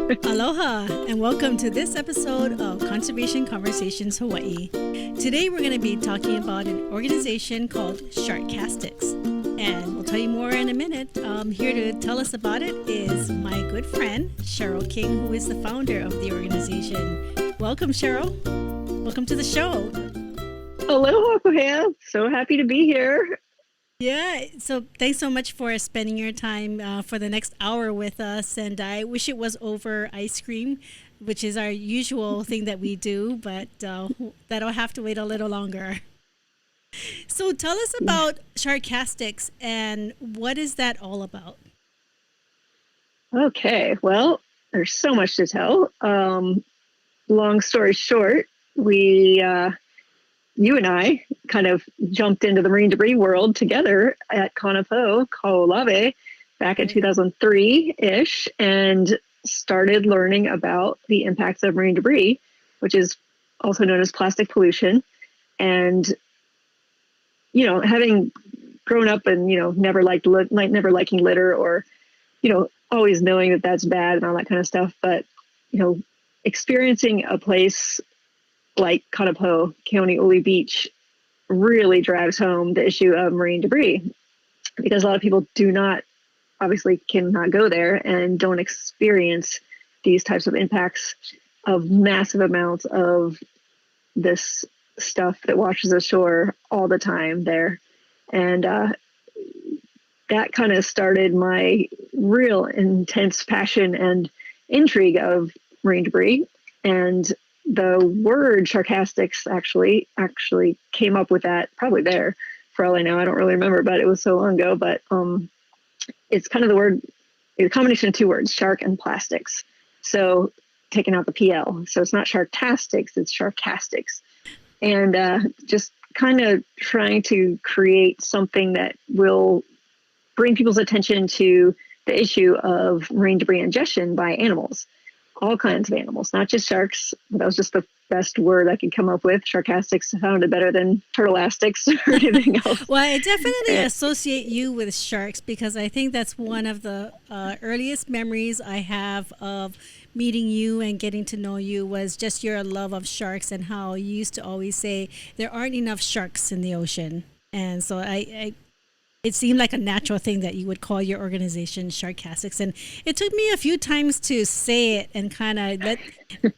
Aloha, and welcome to this episode of Conservation Conversations Hawaii. Today we're going to be talking about an organization called SHARKastics, and we'll tell you more in a minute. Here to tell us about it is my good friend, Cheryl King, who is the founder of the organization. Welcome, Cheryl. Welcome to the show. Aloha, Kuhea. So happy to be here. Yeah, so thanks so much for spending your time for the next hour with us. And I wish it was over ice cream, which is our usual thing that we do, but that'll have to wait a little longer. So tell us about SHARKastics and what is that all about? Okay, well, there's so much to tell. Long story short, you and I kind of jumped into the marine debris world together at Kanapo, Kaolave, back in 2003-ish, and started learning about the impacts of marine debris, which is also known as plastic pollution. And, having grown up and, never liking litter or, always knowing that that's bad and all that kind of stuff. But, experiencing a place like Kanapo, Keone'ole Beach, really drives home the issue of marine debris, because a lot of people cannot go there and don't experience these types of impacts of massive amounts of this stuff that washes ashore all the time there. And that kind of started my real intense passion and intrigue of marine debris. And the word SHARKastics actually came up with that probably there, for all I know. I don't really remember, but it was so long ago. But it's kind of a combination of two words, shark and plastics. So taking out the PL. So it's not SHARKastics, it's SHARKastics. And just kind of trying to create something that will bring people's attention to the issue of marine debris ingestion by animals. All kinds of animals, not just sharks. That was just the best word I could come up with. SHARKastics sounded better than turtleistics or anything else. Well, I definitely associate you with sharks because I think that's one of the earliest memories I have of meeting you and getting to know you was just your love of sharks and how you used to always say there aren't enough sharks in the ocean. And so it seemed like a natural thing that you would call your organization SHARKastics. And it took me a few times to say it and kind of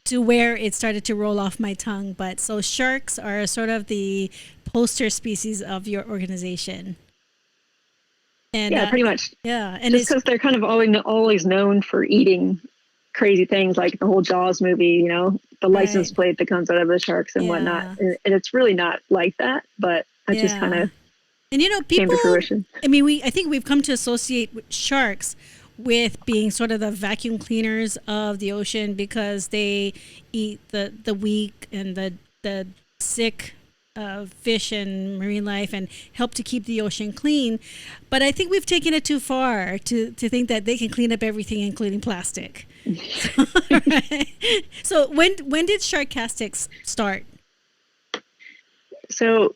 to where it started to roll off my tongue. But so sharks are sort of the poster species of your organization. And yeah, pretty much. Yeah. And just because they're kind of always known for eating crazy things, like the whole Jaws movie, the license plate that comes out of the sharks and whatnot. And it's really not like that, but I just kind of and people, came to fruition. I think we've come to associate sharks with being sort of the vacuum cleaners of the ocean because they eat the weak and the sick fish and marine life and help to keep the ocean clean. But I think we've taken it too far to think that they can clean up everything, including plastic. Right. So when did SHARKastics start? So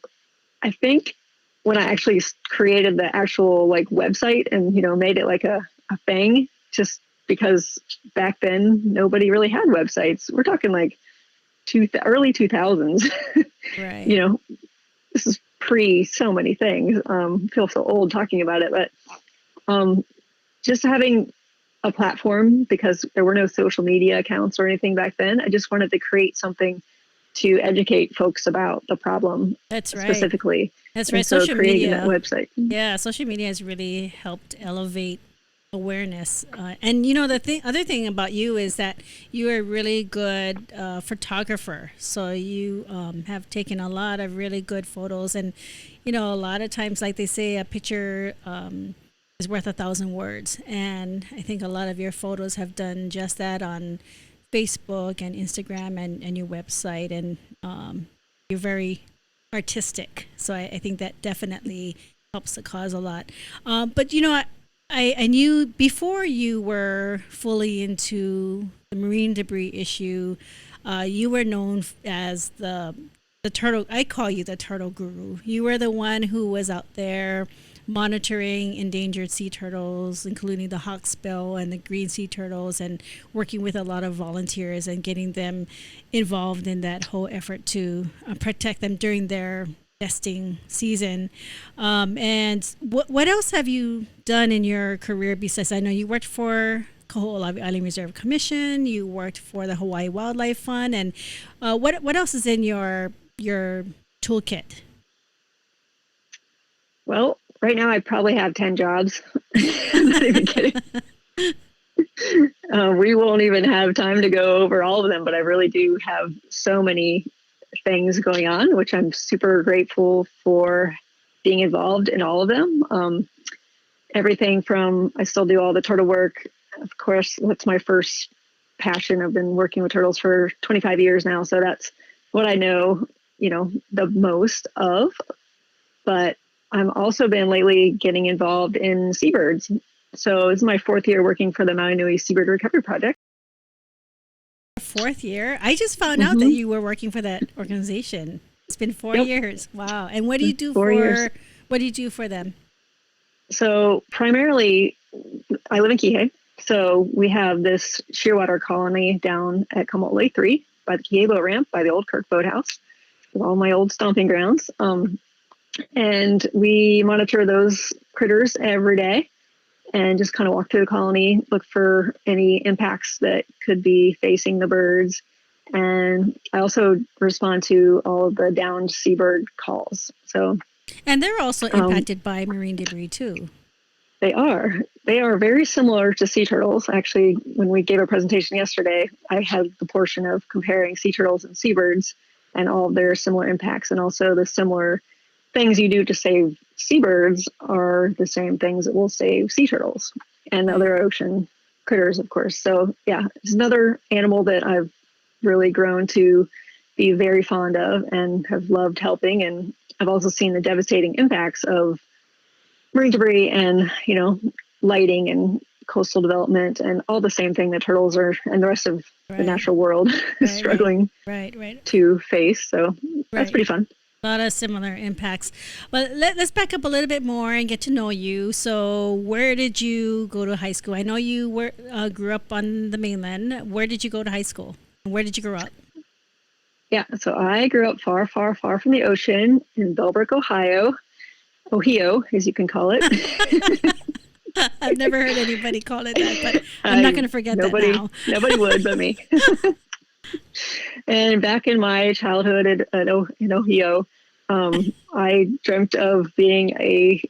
I think when I actually created the actual website and, made it like a thing, just because back then nobody really had websites. We're talking like early 2000s. Right. This is pre so many things. Feel so old talking about it, but just having a platform, because there were no social media accounts or anything back then. I just wanted to create something to educate folks about the problem. That's right. Specifically. That's right. So social creating media. that website. Yeah, social media has really helped elevate awareness. And the other thing about you is that you are a really good photographer. So you have taken a lot of really good photos. And a lot of times, like they say, a picture is worth 1,000 words. And I think a lot of your photos have done just that on Facebook and Instagram and your website, and you're very artistic. So I think that definitely helps the cause a lot. But I knew before you were fully into the marine debris issue, you were known as the turtle. I call you the turtle guru. You were the one who was out there monitoring endangered sea turtles, including the hawksbill and the green sea turtles, and working with a lot of volunteers and getting them involved in that whole effort to protect them during their nesting season. And what else have you done in your career besides? I know you worked for Kaho'olawe Island Reserve Commission. You worked for the Hawaii Wildlife Fund, and what else is in your toolkit? Well, right now I probably have 10 jobs. Not even kidding. We won't even have time to go over all of them, but I really do have so many things going on, which I'm super grateful for being involved in all of them. Everything from, I still do all the turtle work. Of course, that's my first passion. I've been working with turtles for 25 years now, so that's what I know, the most of. But I've also been lately getting involved in seabirds. So this is my 4th year working for the Maui Nui Seabird Recovery Project. 4th year? I just found out that you were working for that organization. It's been 4 years. Wow. And what do you do 4 years. What do you do for them? So primarily, I live in Kihei. So we have this shearwater colony down at Kama'ole 3 by the Kihei boat ramp, by the old Kirk boathouse, with all my old stomping grounds. And we monitor those critters every day and just kind of walk through the colony, look for any impacts that could be facing the birds. And I also respond to all of the downed seabird calls. And they're also impacted by marine debris too. They are. They are very similar to sea turtles. Actually, when we gave a presentation yesterday, I had the portion of comparing sea turtles and seabirds and all of their similar impacts, and also the similar things you do to save seabirds are the same things that will save sea turtles and other ocean critters, of course. So yeah, it's another animal that I've really grown to be very fond of and have loved helping. And I've also seen the devastating impacts of marine debris and, lighting and coastal development and all the same thing that turtles are and the rest of the natural world is struggling to face. So that's pretty fun. A lot of similar impacts. But let's back up a little bit more and get to know you. So where did you go to high school? I know you grew up on the mainland. Where did you go to high school? Where did you grow up? Yeah, so I grew up far, far, far from the ocean in Bellbrook, Ohio, as you can call it. I've never heard anybody call it that, but I'm not going to forget that now. Nobody would but me. And back in my childhood in Ohio, I dreamt of being a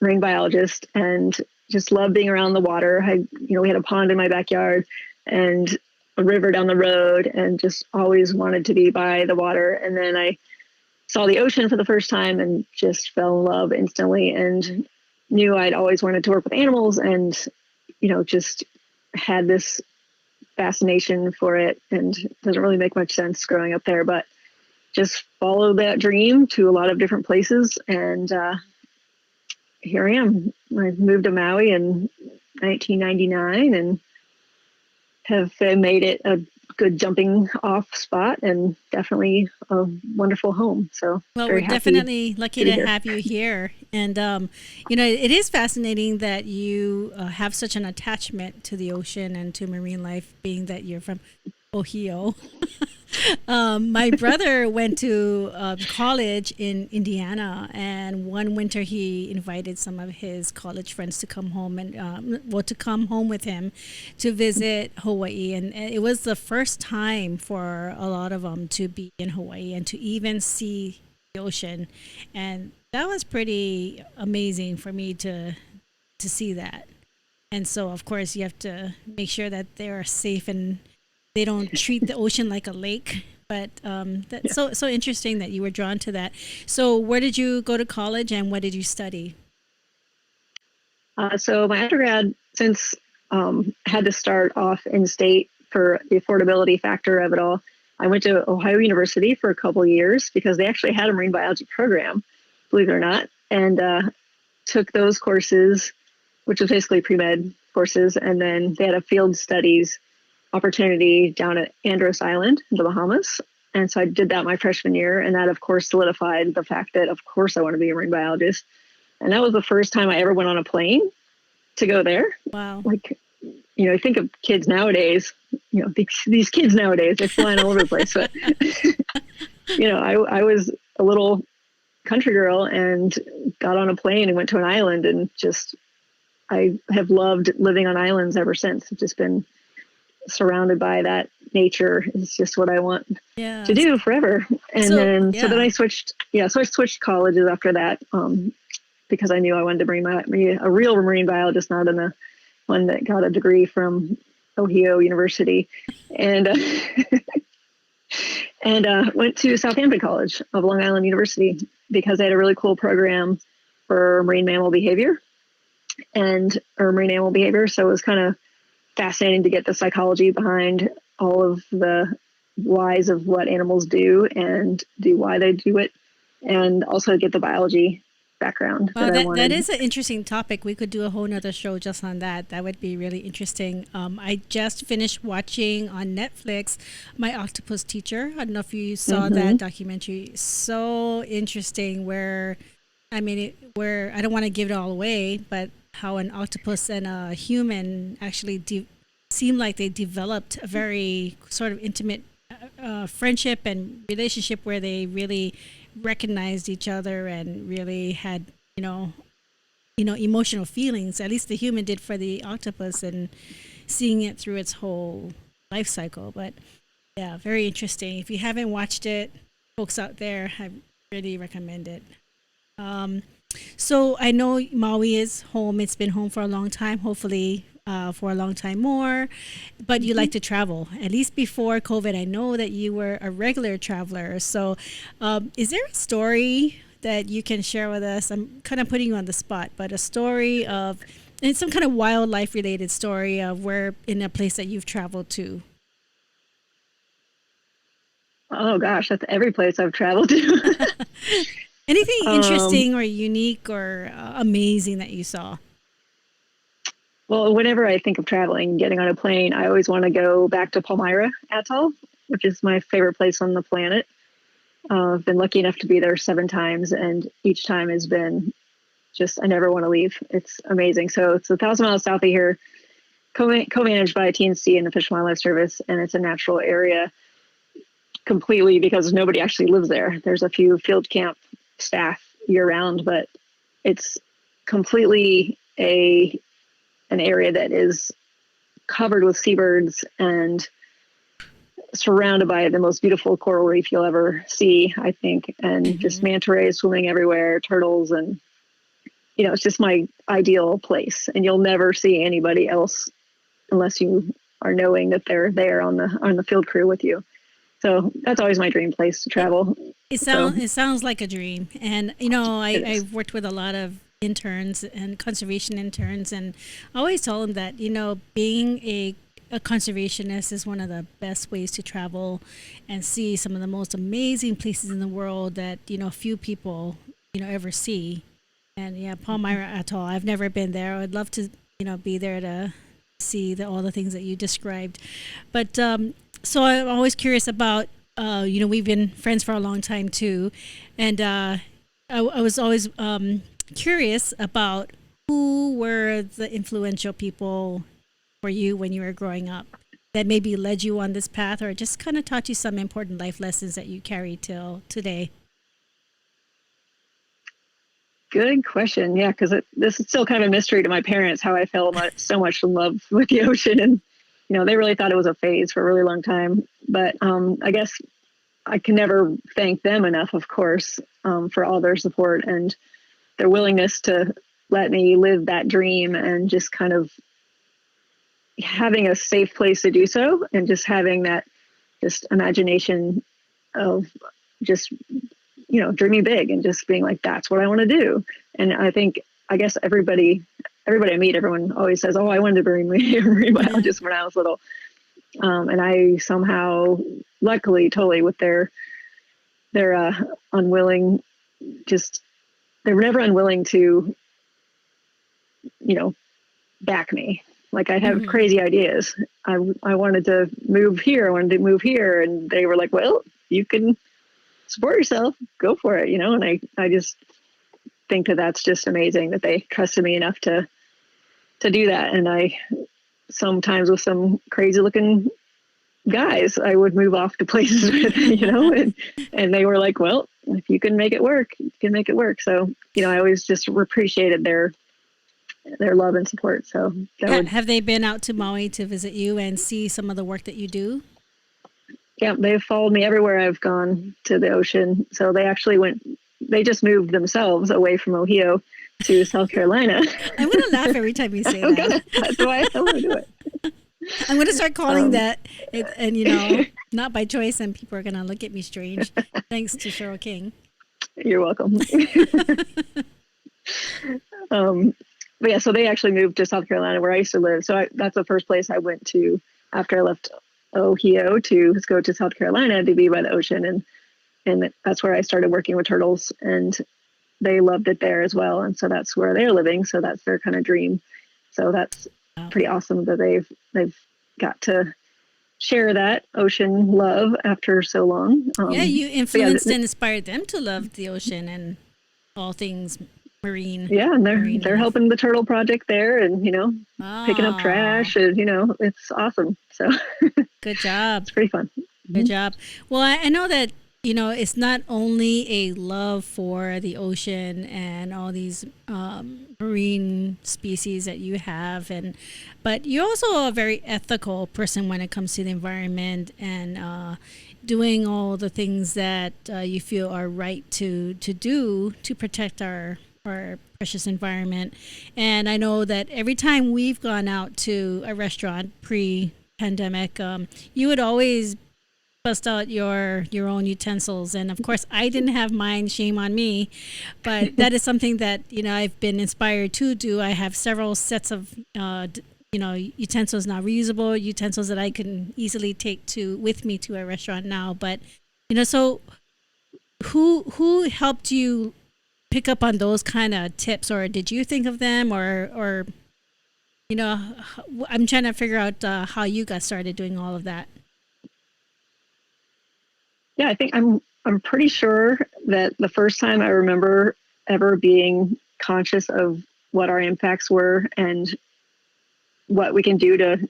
marine biologist and just loved being around the water. We had a pond in my backyard and a river down the road and just always wanted to be by the water. And then I saw the ocean for the first time and just fell in love instantly and knew I'd always wanted to work with animals and, just had this fascination for it. And it doesn't really make much sense growing up there, but just followed that dream to a lot of different places. And here I am. I moved to Maui in 1999 and have made it a good jumping off spot and definitely a wonderful home. So we're definitely lucky to have you here. And, it is fascinating that you have such an attachment to the ocean and to marine life, being that you're from Ohio. My brother went to college in Indiana, and one winter he invited some of his college friends to come home and to come home with him to visit Hawaii. And it was the first time for a lot of them to be in Hawaii and to even see the ocean. And that was pretty amazing for me to see that. And so, of course, you have to make sure that they are safe and they don't treat the ocean like a lake. But that's so interesting that you were drawn to that. So where did you go to college and what did you study? So my undergrad, since had to start off in state for the affordability factor of it all, I went to Ohio University for a couple of years because they actually had a marine biology program, believe it or not, and took those courses, which was basically pre-med courses. And then they had a field studies opportunity down at Andros Island in the Bahamas. And so I did that my freshman year. And that, of course, solidified the fact that, of course, I want to be a marine biologist. And that was the first time I ever went on a plane to go there. Wow. Like, I think of kids nowadays, these kids nowadays, they're flying all over the place. But, I was a little country girl and got on a plane and went to an island, and I have loved living on islands ever since. I've just been surrounded by that nature. It's just what I want to do forever. And so then I switched colleges after that, because I knew I wanted to be a real marine biologist, not in the one that got a degree from Ohio University, and went to Southampton College of Long Island University because they had a really cool program for marine mammal behavior. So it was kind of fascinating to get the psychology behind all of the whys of what animals do and why they do it, and also get the biology background. Wow, that is an interesting topic. We could do a whole nother show just on that. That would be really interesting. I just finished watching on Netflix My Octopus Teacher. I don't know if you saw that documentary. So interesting, where I don't want to give it all away, but how an octopus and a human actually seem like they developed a very sort of intimate friendship and relationship, where they really recognized each other and really had emotional feelings. At least the human did for the octopus, and seeing it through its whole life cycle. But yeah, very interesting. If you haven't watched it, folks out there, I really recommend it. So I know Maui is home. It's been home for a long time, hopefully for a long time more. But you like to travel. At least before COVID, I know that you were a regular traveler. So is there a story that you can share with us? I'm kind of putting you on the spot, but a story of, and some kind of wildlife related story of where in a place that you've traveled to. Oh gosh, that's every place I've traveled to. Anything interesting or unique or amazing that you saw? Well, whenever I think of traveling, getting on a plane, I always want to go back to Palmyra Atoll, which is my favorite place on the planet. I've been lucky enough to be there 7 times, and each time has been just, I never want to leave. It's amazing. So it's 1,000 miles south of here, co-managed by TNC and the Fish and Wildlife Service, and it's a natural area completely because nobody actually lives there. There's a few field camp staff year round, but it's completely an area that is covered with seabirds and surrounded by the most beautiful coral reef you'll ever see, I think, and just manta rays swimming everywhere, turtles, and it's just my ideal place. And you'll never see anybody else unless you are knowing that they're there on the field crew with you. So that's always my dream place to travel. It sounds like a dream. And I've worked with a lot of interns and conservation interns, and I always tell them that being a conservationist is one of the best ways to travel and see some of the most amazing places in the world that few people ever see. And yeah, Palmyra Atoll, I've never been there. I'd love to be there to see all the things that you described. But so I'm always curious about we've been friends for a long time too, and I was always curious about who were the influential people for you when you were growing up that maybe led you on this path, or just kind of taught you some important life lessons that you carry till today. Good question. Yeah, because this is still kind of a mystery to my parents how I fell so much in love with the ocean, and they really thought it was a phase for a really long time. But I guess I can never thank them enough, of course, for all their support and their willingness to let me live that dream, and just kind of having a safe place to do so, and just having that just imagination of just dreaming big and just being like, that's what I want to do. And I guess everybody I meet, everyone always says, oh, I wanted to be a marine biologist when I was little. And I somehow, luckily, totally with their unwilling, they were never unwilling to, back me. Like, I'd have crazy ideas. I wanted to move here. I wanted to move here. And they were like, well, you can support yourself, go for it, And I just think that that's just amazing that they trusted me enough to do that. And I sometimes with some crazy looking guys, I would move off to places with, and they were like, well, if you can make it work, you can make it work. So, I always just appreciated their love and support. So have they been out to Maui to visit you and see some of the work that you do? Yeah, they've followed me everywhere I've gone to the ocean. So they just moved themselves away from Ohio to South Carolina. I'm going to laugh every time you say that. That's why I want to do it. I'm going to start calling that, and not by choice, and people are going to look at me strange. Thanks to Cheryl King. You're welcome. But yeah, so they actually moved to South Carolina where I used to live. So that's the first place I went to after I left Ohio to go to South Carolina to be by the ocean. And that's where I started working with turtles, and they loved it there as well. And so that's where they're living. So that's their kind of dream. So that's pretty awesome that they've got to share that ocean love after so long. You influenced and inspired them to love the ocean and all things marine. Yeah, and they're helping the turtle project there, and picking up trash, and it's awesome. So good job. It's pretty fun. Good job. Well, I know that it's not only a love for the ocean and all these marine species that you have, but you're also a very ethical person when it comes to the environment and doing all the things that you feel are right to do to protect our precious environment. And I know that every time we've gone out to a restaurant pre-pandemic, you would always bust out your own utensils, and of course I didn't have mine, shame on me, but that is something that I've been inspired to do. I have several sets of utensils now, reusable utensils that I can easily take with me to a restaurant now. But so who helped you pick up on those kind of tips, or did you think of them, or I'm trying to figure out how you got started doing all of that. Yeah, I think I'm pretty sure that the first time I remember ever being conscious of what our impacts were and what we can do to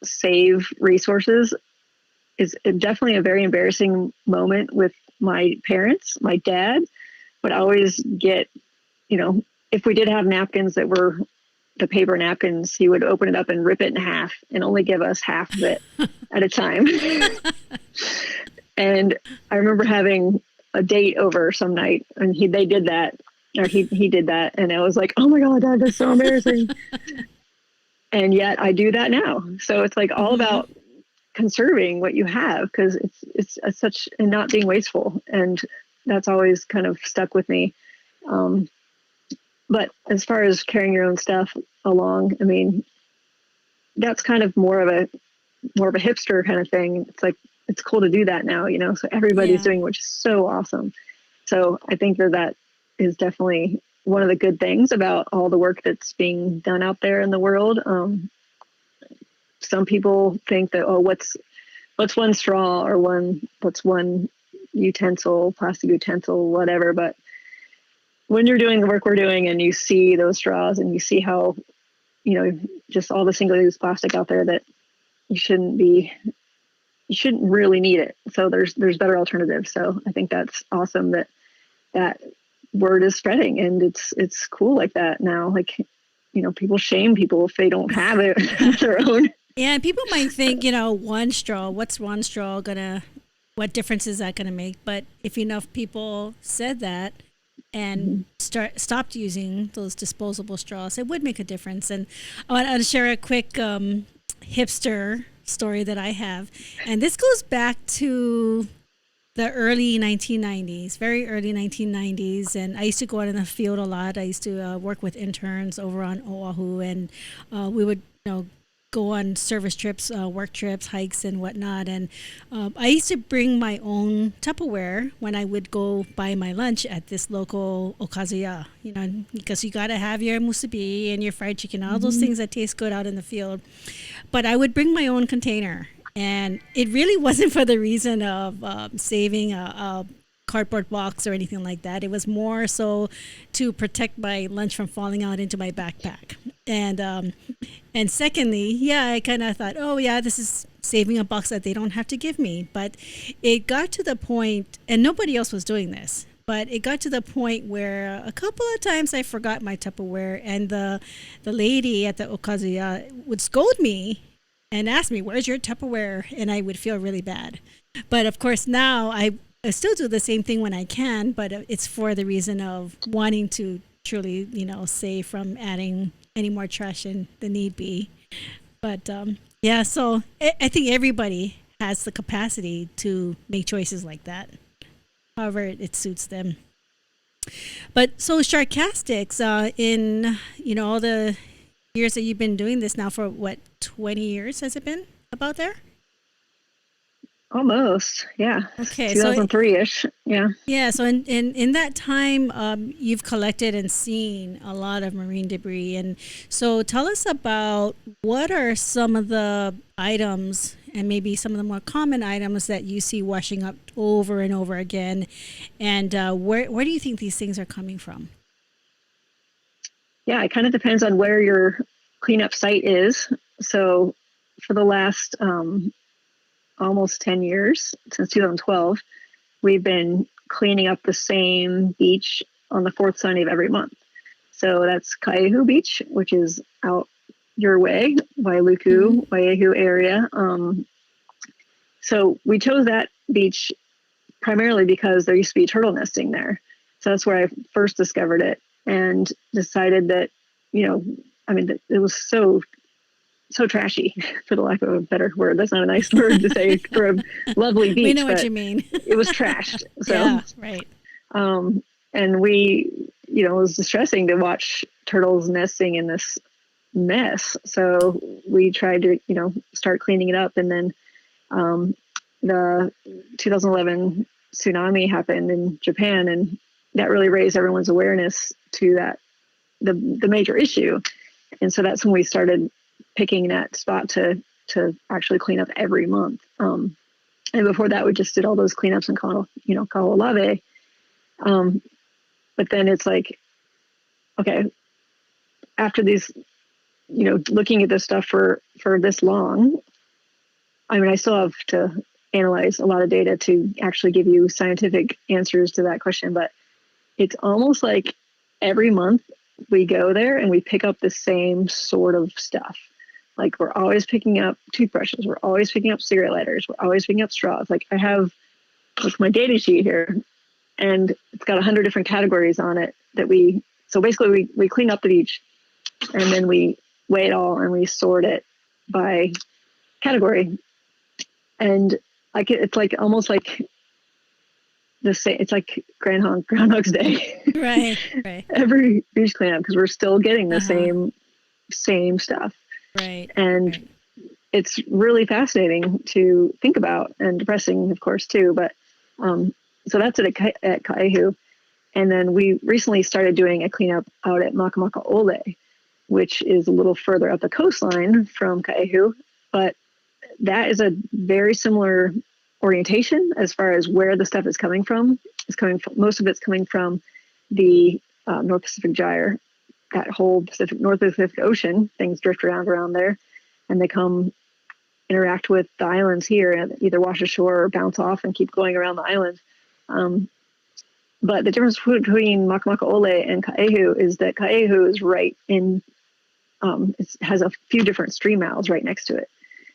save resources is definitely a very embarrassing moment with my parents. My dad would always get, if we did have napkins that were the paper napkins, he would open it up and rip it in half and only give us half of it at a time. And I remember having a date over some night, and they did that, or he did that, and I was like, oh my God, Dad, that's so embarrassing. And yet I do that now. So it's like all about conserving what you have, because it's such, and not being wasteful. And that's always kind of stuck with me. But as far as carrying your own stuff along, I mean, that's kind of more of a hipster kind of thing. It's like, it's cool to do that now, so everybody's doing, which is so awesome. So I think that is definitely one of the good things about all the work that's being done out there in the world. Some people think that, what's one straw, or what's one utensil, plastic utensil, whatever. But when you're doing the work we're doing and you see those straws and you see how, just all the single-use plastic out there, that you shouldn't really need it. So there's better alternatives. So I think that's awesome that word is spreading, and it's cool like that now. Like, people shame people if they don't have it their own. Yeah, people might think, one straw, what's one straw what difference is that gonna make? But if enough people said that and stopped using those disposable straws, it would make a difference. And I want to share a quick hipster story that I have, and this goes back to the early 1990s, very early 1990s, and I used to go out in the field a lot. I used to work with interns over on Oahu, and we would go on service trips, work trips, hikes and whatnot. And I used to bring my own Tupperware when I would go buy my lunch at this local okazuya, because you got to have your musubi and your fried chicken, all those things that taste good out in the field. But I would bring my own container, and it really wasn't for the reason of saving a cardboard box or anything like that. It was more so to protect my lunch from falling out into my backpack. And secondly, yeah, I kind of thought, oh yeah, this is saving a box that they don't have to give me. But it got to the point, and nobody else was doing this. But it got to the point where a couple of times I forgot my Tupperware, and the lady at the okazuya would scold me and ask me, "Where's your Tupperware?" And I would feel really bad. But of course, now I still do the same thing when I can, but it's for the reason of wanting to truly, save from adding any more trash than need be. But yeah, so I think everybody has the capacity to make choices like that, however it suits them. But so Sharkastics, in all the years that you've been doing this now for what 20 years has it been about there? Almost, yeah. Okay, so 2003-ish, yeah. yeah, so in that time, you've collected and seen a lot of marine debris, and so tell us about what are some of the items and maybe some of the more common items that you see washing up over and over again, and where do you think these things are coming from? Yeah, it kind of depends on where your cleanup site is. So for the last almost 10 years, since 2012, we've been cleaning up the same beach on the fourth Sunday of every month. So that's Kaihu Beach, which is out your way, Wailuku, Waiahu area. So we chose that beach primarily because there used to be turtle nesting there. So that's where I first discovered it and decided that, I mean, it was so trashy, for the lack of a better word. That's not a nice word to say for a lovely beach. We know what you mean. It was trashed. So, yeah, right. And it was distressing to watch turtles nesting in this mess. So we tried to, start cleaning it up. And then the 2011 tsunami happened in Japan, and that really raised everyone's awareness to the major issue. And so that's when we started picking that spot to actually clean up every month. And before that, we just did all those cleanups in Kaho'olawe. But then it's like, okay, after these, looking at this stuff for this long, I mean, I still have to analyze a lot of data to actually give you scientific answers to that question, but it's almost like every month we go there and we pick up the same sort of stuff. Like we're always picking up toothbrushes, we're always picking up cigarette lighters, we're always picking up straws. Like I have my data sheet here, and it's got 100 different categories on it so basically we clean up the beach, and then we weigh it all and we sort it by category. And it's like almost like the same. It's like Groundhog's Day. Right. Every beach cleanup, because we're still getting the same stuff. Right. And it's really fascinating to think about, and depressing, of course, too. But so that's at Kaihu. And then we recently started doing a cleanup out at Makamaka'ole, which is a little further up the coastline from Kaihu. But that is a very similar orientation as far as where the stuff is coming from. Most of it's coming from the North Pacific Gyre. That whole North Pacific Ocean, things drift around there, and they come interact with the islands here and either wash ashore or bounce off and keep going around the island. But the difference between Makamaka'ole and Kaihu is that Kaihu is right in, it has a few different stream mouths right next to it.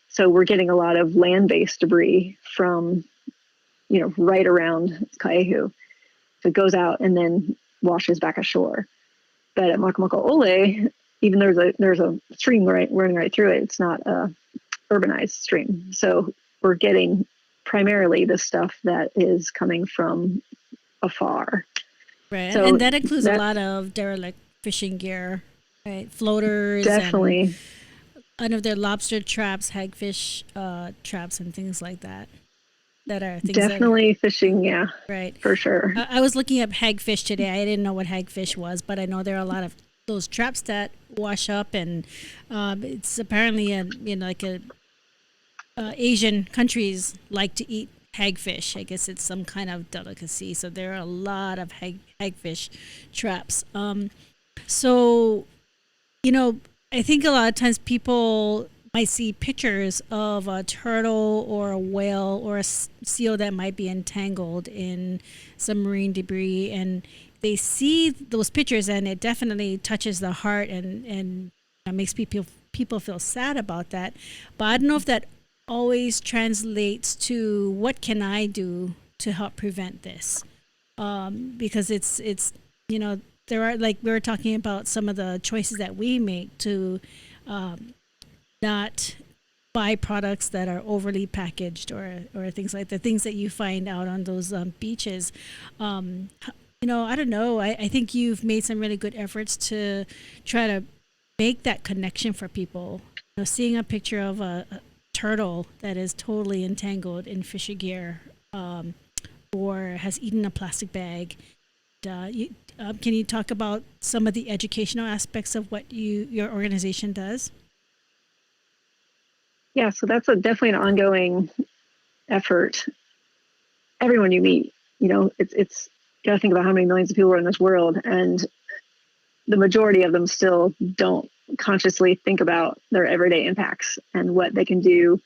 So we're getting a lot of land-based debris from, right around Kaihu. So it goes out and then washes back ashore. But at Makamaka'ole, even there's a stream running right through it, it's not a urbanized stream. So we're getting primarily the stuff that is coming from afar. Right, so and that includes a lot of derelict fishing gear, right? Floaters. Definitely. And of their lobster traps, hagfish traps, and things like that. That are things definitely fishing, yeah. Right. For sure. I was looking up hagfish today. I didn't know what hagfish was, but I know there are a lot of those traps that wash up, and it's apparently Asian countries like to eat hagfish. I guess it's some kind of delicacy. So there are a lot of hagfish traps. So you know, I think a lot of times people might see pictures of a turtle or a whale or a seal that might be entangled in some marine debris, and they see those pictures, and it definitely touches the heart, and makes people feel sad about that. But I don't know if that always translates to what can I do to help prevent this, because it's you know there are, like we were talking about, some of the choices that we make to not buy products that are overly packaged, or things like the things that you find out on those beaches. um, I don't know. I think you've made some really good efforts to try to make that connection for people. Seeing a picture of a turtle that is totally entangled in fishy gear, or has eaten a plastic bag. Can you talk about some of the educational aspects of what your organization does? Yeah, so that's definitely an ongoing effort. Everyone you meet, it's you got to think about how many millions of people are in this world, and the majority of them still don't consciously think about their everyday impacts and what they can do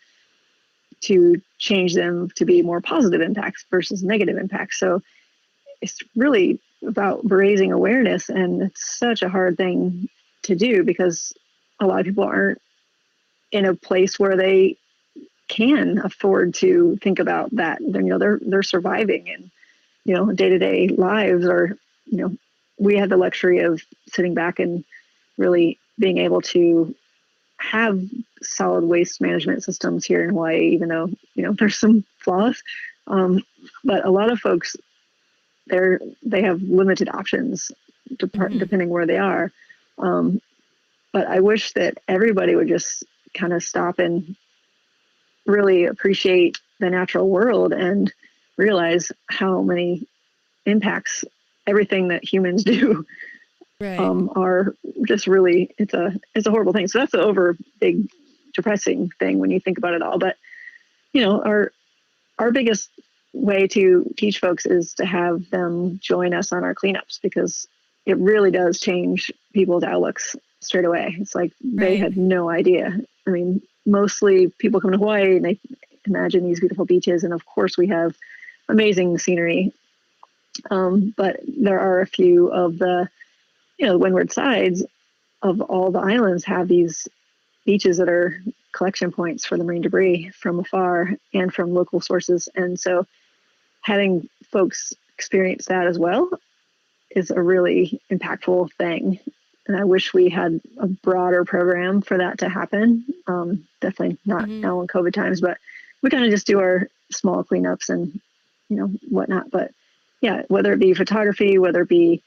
to change them to be more positive impacts versus negative impacts. So it's really about raising awareness, and it's such a hard thing to do because a lot of people aren't in a place where they can afford to think about that. They're surviving, and day-to-day lives are, we have the luxury of sitting back and really being able to have solid waste management systems here in Hawaii, even though there's some flaws. But a lot of folks, they have limited options depending where they are. But I wish that everybody would just kind of stop and really appreciate the natural world and realize how many impacts everything that humans do Right. are just really, it's a horrible thing. So that's an over big depressing thing when you think about it all. But our biggest way to teach folks is to have them join us on our cleanups, because it really does change people's outlooks straight away. It's like they Right. had no idea. I mean, mostly people come to Hawaii and they imagine these beautiful beaches, and of course we have amazing scenery. But there are a few of the windward sides of all the islands have these beaches that are collection points for the marine debris from afar and from local sources. And so having folks experience that as well is a really impactful thing. And I wish we had a broader program for that to happen. Definitely not now in COVID times, but we kind of just do our small cleanups and, whatnot. But yeah, whether it be photography, whether it be,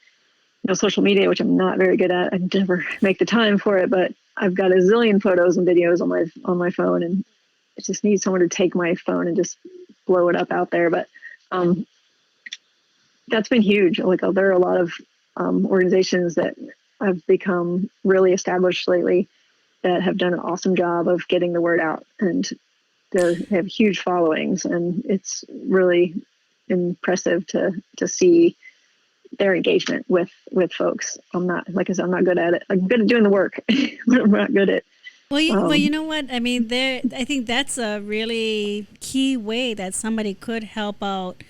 social media, which I'm not very good at, I never make the time for it, but I've got a zillion photos and videos on my phone, and it just needs someone to take my phone and just blow it up out there. But that's been huge. Like, there are a lot of organizations that have become really established lately that have done an awesome job of getting the word out, and they have huge followings, and it's really impressive to see their engagement with folks. I'm not, like I said, I'm not good at it. I'm good at doing the work, but I'm not good at. Well, you know what? I mean, I think that's a really key way that somebody could help out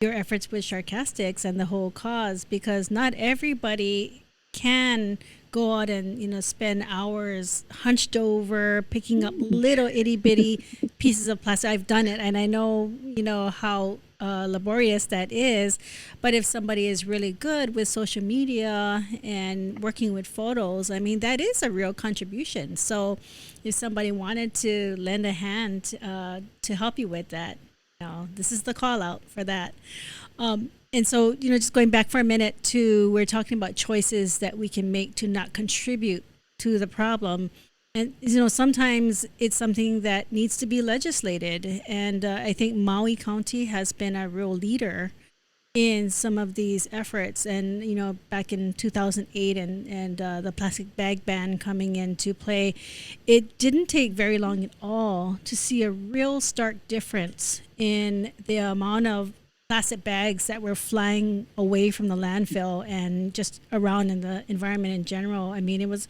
your efforts with Sharkastics and the whole cause, because not everybody can go out and spend hours hunched over picking up little itty bitty pieces of plastic. I've done it, and I know how laborious that is. But if somebody is really good with social media and working with photos, I mean, that is a real contribution. So if somebody wanted to lend a hand to help you with that, this is the call out for that. And so, just going back for a minute to, we're talking about choices that we can make to not contribute to the problem. And, sometimes it's something that needs to be legislated. And I think Maui County has been a real leader in some of these efforts. And back in 2008 and the plastic bag ban coming into play, it didn't take very long at all to see a real stark difference in the amount of plastic bags that were flying away from the landfill and just around in the environment in general. I mean, it was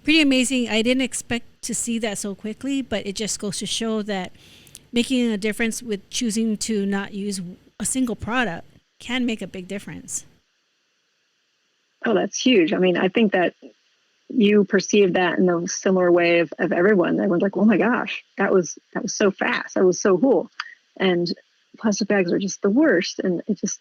pretty amazing. I didn't expect to see that so quickly, but it just goes to show that making a difference with choosing to not use a single product can make a big difference. Oh, that's huge. I mean, I think that you perceive that in a similar way of everyone. Everyone's like, "Oh my gosh, that was so fast. That was so cool." And plastic bags are just the worst, and it just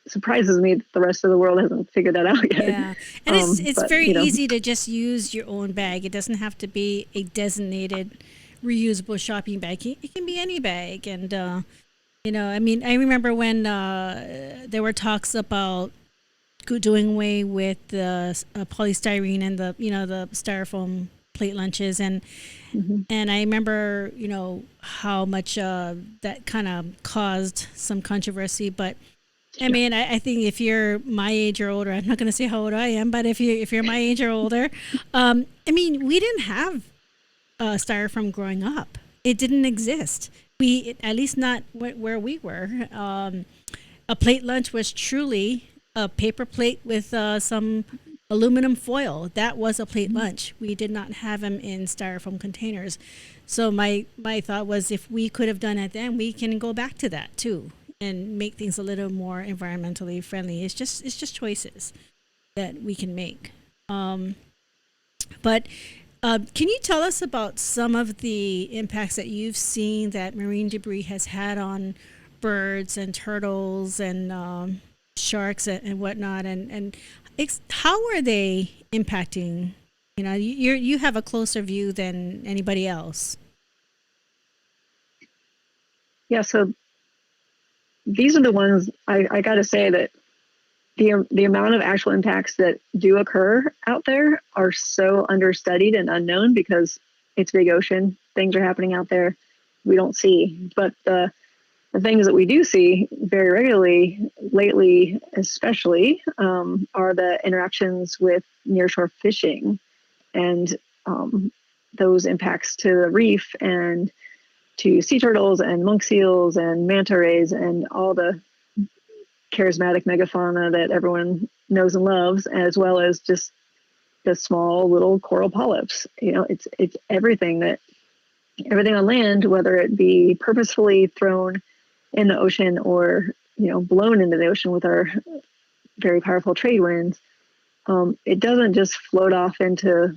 surprises me that the rest of the world hasn't figured that out yet. Yeah, and it's But very easy to just use your own bag. It doesn't have to be a designated reusable shopping bag. It can be any bag, and I mean, I remember when there were talks about doing away with the polystyrene and the styrofoam plate lunches, and I remember how much that kind of caused some controversy. But I mean, I think if you're my age or older, I'm not going to say how old I am, but if you're my age or older, I mean, we didn't have styrofoam growing up. It didn't exist. At least not where we were. A plate lunch was truly a paper plate with some aluminum foil. That was a plate lunch. We did not have them in styrofoam containers. So my thought was, if we could have done it then, we can go back to that too and make things a little more environmentally friendly. It's just choices that we can make. But can you tell us about some of the impacts that you've seen that marine debris has had on birds and turtles and sharks and whatnot, and how are they impacting? You have a closer view than anybody else. yeah, so these are the ones I got to say that the amount of actual impacts that do occur out there are so understudied and unknown because it's big ocean. Things are happening out there we don't see. But the things that we do see very regularly, lately especially, are the interactions with nearshore fishing and those impacts to the reef and to sea turtles and monk seals and manta rays and all the charismatic megafauna that everyone knows and loves, as well as just the small little coral polyps. It's everything on land, whether it be purposefully thrown in the ocean or blown into the ocean with our very powerful trade winds. It doesn't just float off into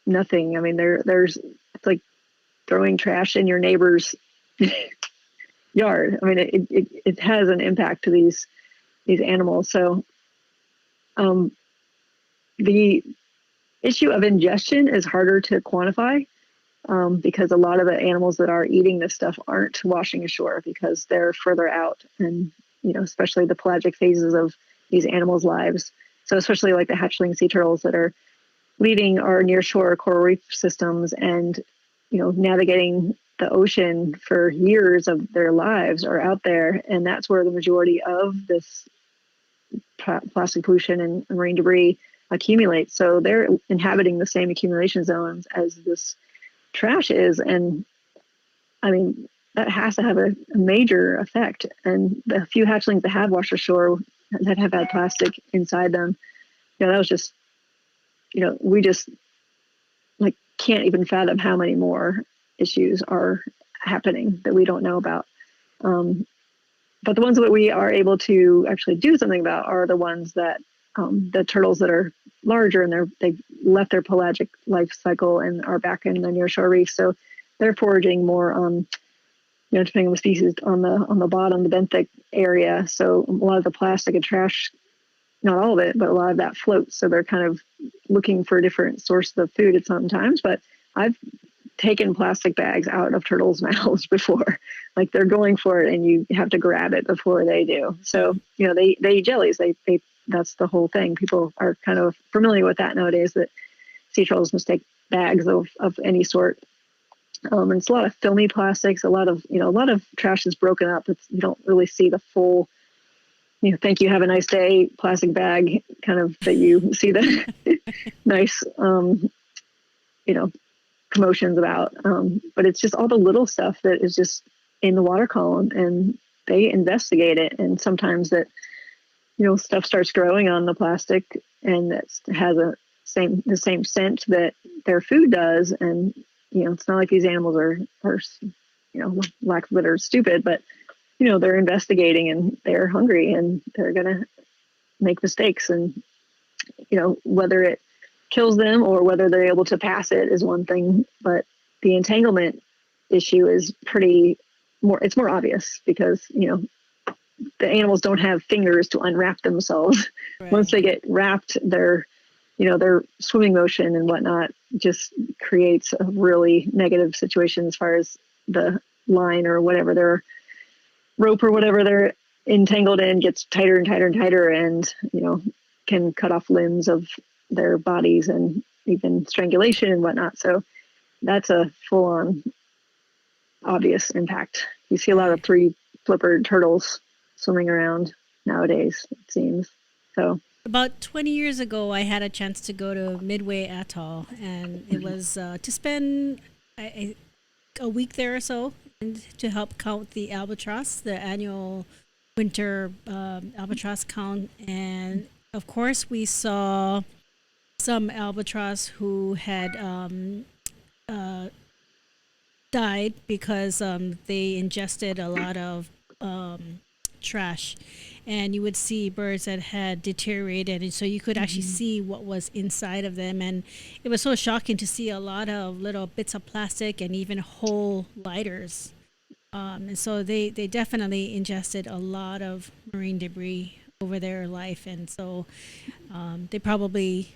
nothing. I mean, it's like throwing trash in your neighbor's yard. I mean, it has an impact to these animals. So the issue of ingestion is harder to quantify because a lot of the animals that are eating this stuff aren't washing ashore because they're further out, and especially the pelagic phases of these animals' lives. So especially like the hatchling sea turtles that are leaving our nearshore coral reef systems and navigating the ocean for years of their lives are out there, and that's where the majority of this plastic pollution and marine debris accumulates. So they're inhabiting the same accumulation zones as this trash is, and I mean that has to have a major effect. And the few hatchlings that have washed ashore that have had plastic inside them, that was just, we just like can't even fathom how many more issues are happening that we don't know about. But the ones that we are able to actually do something about are the ones that the turtles that are larger and they've left their pelagic life cycle and are back in the nearshore reef. So they're foraging more, depending on the species, on the bottom, the benthic area. So a lot of the plastic and trash, not all of it, but a lot of that floats. So they're kind of looking for different sources of food at sometimes. But I've taken plastic bags out of turtles' mouths before. Like they're going for it and you have to grab it before they do. So, they eat jellies. They that's the whole thing. People are kind of familiar with that nowadays, that sea turtles mistake bags of any sort. And it's a lot of filmy plastics, a lot of trash is broken up. You don't really see the full thank you, have a nice day plastic bag kind of that you see the nice, you know, promotions about. But it's just all the little stuff that is just in the water column, and they investigate it. And sometimes that, stuff starts growing on the plastic and it has the same scent that their food does. And, it's not like these animals are, lack of better, stupid, but, they're investigating and they're hungry and they're going to make mistakes. And, whether it kills them or whether they're able to pass it is one thing, but the entanglement issue is it's more obvious because, the animals don't have fingers to unwrap themselves. Right. Once they get wrapped, their swimming motion and whatnot just creates a really negative situation as far as the line or whatever, their rope or whatever they're entangled in gets tighter and tighter and tighter, and, can cut off limbs of their bodies and even strangulation and whatnot. So that's a full-on obvious impact. You see a lot of three-flippered turtles swimming around nowadays, it seems. So about 20 years ago, I had a chance to go to Midway Atoll, and it was to spend a week there or so, and to help count the albatross, the annual winter albatross count. And of course, we saw some albatross who had died because they ingested a lot of trash, and you would see birds that had deteriorated, and so you could actually see what was inside of them. And it was so shocking to see a lot of little bits of plastic and even whole lighters. And so they definitely ingested a lot of marine debris over their life, and so they probably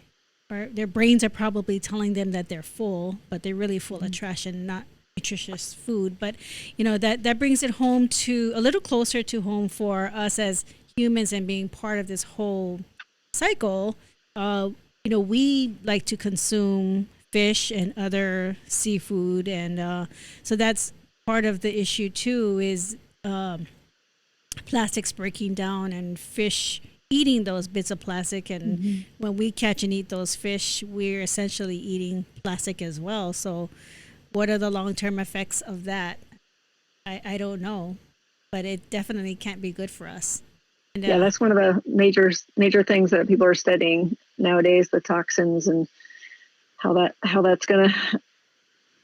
their brains are probably telling them that they're full, but they're really full of trash and not nutritious food. But that brings it home to a little closer to home for us as humans, and being part of this whole cycle. We like to consume fish and other seafood, and so that's part of the issue too, is plastics breaking down and fish eating those bits of plastic. And when we catch and eat those fish, we're essentially eating plastic as well. So what are the long-term effects of that? I don't know, but it definitely can't be good for us. And, yeah, that's one of the major things that people are studying nowadays, the toxins and how that's going to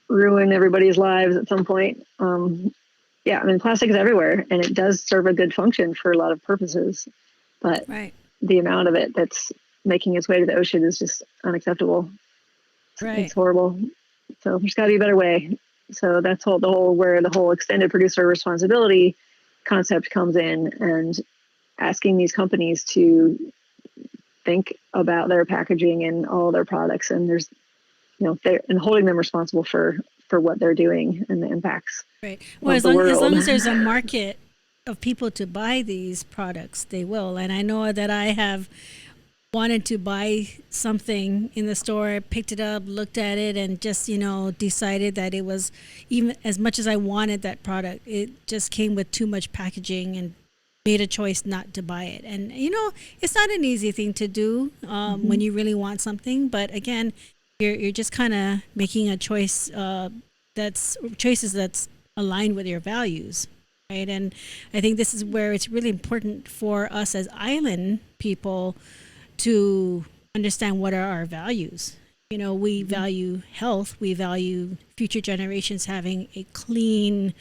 ruin everybody's lives at some point. Yeah, I mean, plastic is everywhere, and it does serve a good function for a lot of purposes, but the amount of it that's making its way to the ocean is just unacceptable. Right. It's horrible. So there's got to be a better way. So that's where the whole extended producer responsibility concept comes in, and asking these companies to think about their packaging and all their products, and there's, and holding them responsible for what they're doing and the impacts. Right. Well, as long as there's a market of people to buy these products, they will. And I know that I have wanted to buy something in the store, picked it up, looked at it, and just, decided that it was, even as much as I wanted that product, it just came with too much packaging, and made a choice not to buy it. And, it's not an easy thing to do when you really want something. But again, you're just kind of making a choice that's aligned with your values. Right. And I think this is where it's really important for us as island people to understand what are our values. We value health. We value future generations having a clean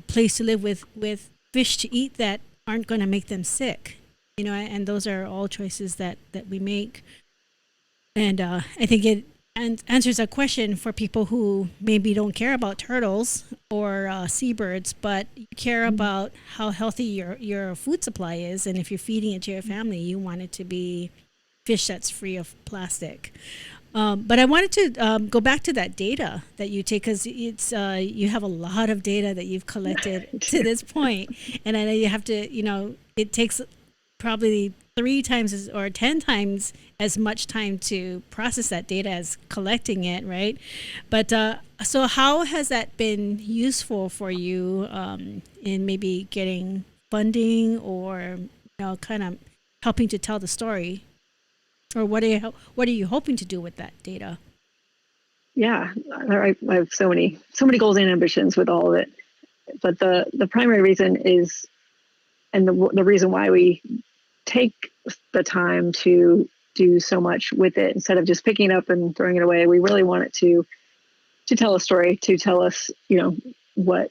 place to live with fish to eat that aren't going to make them sick. And those are all choices that we make. And I think it answers a question for people who maybe don't care about turtles or seabirds, but you care about how healthy your food supply is. And if you're feeding it to your family, you want it to be fish that's free of plastic. But I wanted to go back to that data that you take, because it's you have a lot of data that you've collected to this point. And I know you have to, it takes probably 3 times or 10 times as much time to process that data as collecting it, right? But so how has that been useful for you in maybe getting funding or kind of helping to tell the story, or what are you hoping to do with that data? Yeah, I have so many goals and ambitions with all of it. But the primary reason is, and the reason why we take the time to do so much with it instead of just picking it up and throwing it away, we really want it to tell a story, to tell us, what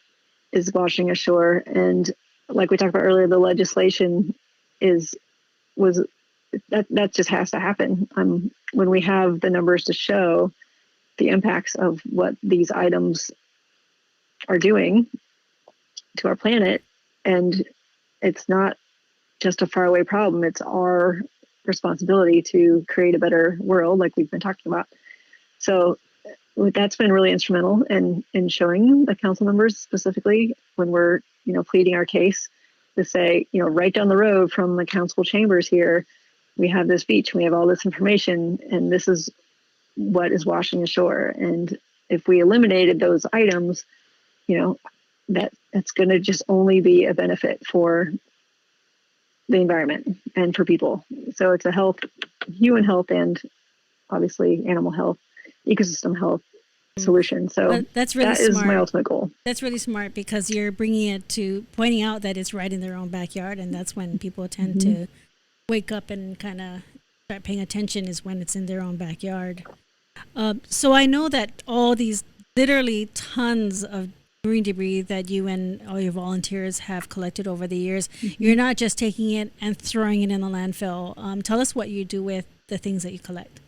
is washing ashore. And like we talked about earlier, the legislation was that just has to happen. When we have the numbers to show the impacts of what these items are doing to our planet, and it's not just a faraway problem, it's our responsibility to create a better world, like we've been talking about. So that's been really instrumental in showing the council members, specifically when we're pleading our case, to say, right down the road from the council chambers here, we have this beach, we have all this information, and this is what is washing ashore. And if we eliminated those items, that's going to just only be a benefit for the environment and for people. So it's a human health, and obviously animal health, ecosystem health solution. So that's really that is smart. my ultimate goal. That's really smart, because you're bringing it to pointing out that it's right in their own backyard, and that's when people tend to wake up and kind of start paying attention, is when it's in their own backyard. So I know that all these literally tons of marine debris that you and all your volunteers have collected over the years, you're not just taking it and throwing it in the landfill. Tell us what you do with the things that you collect.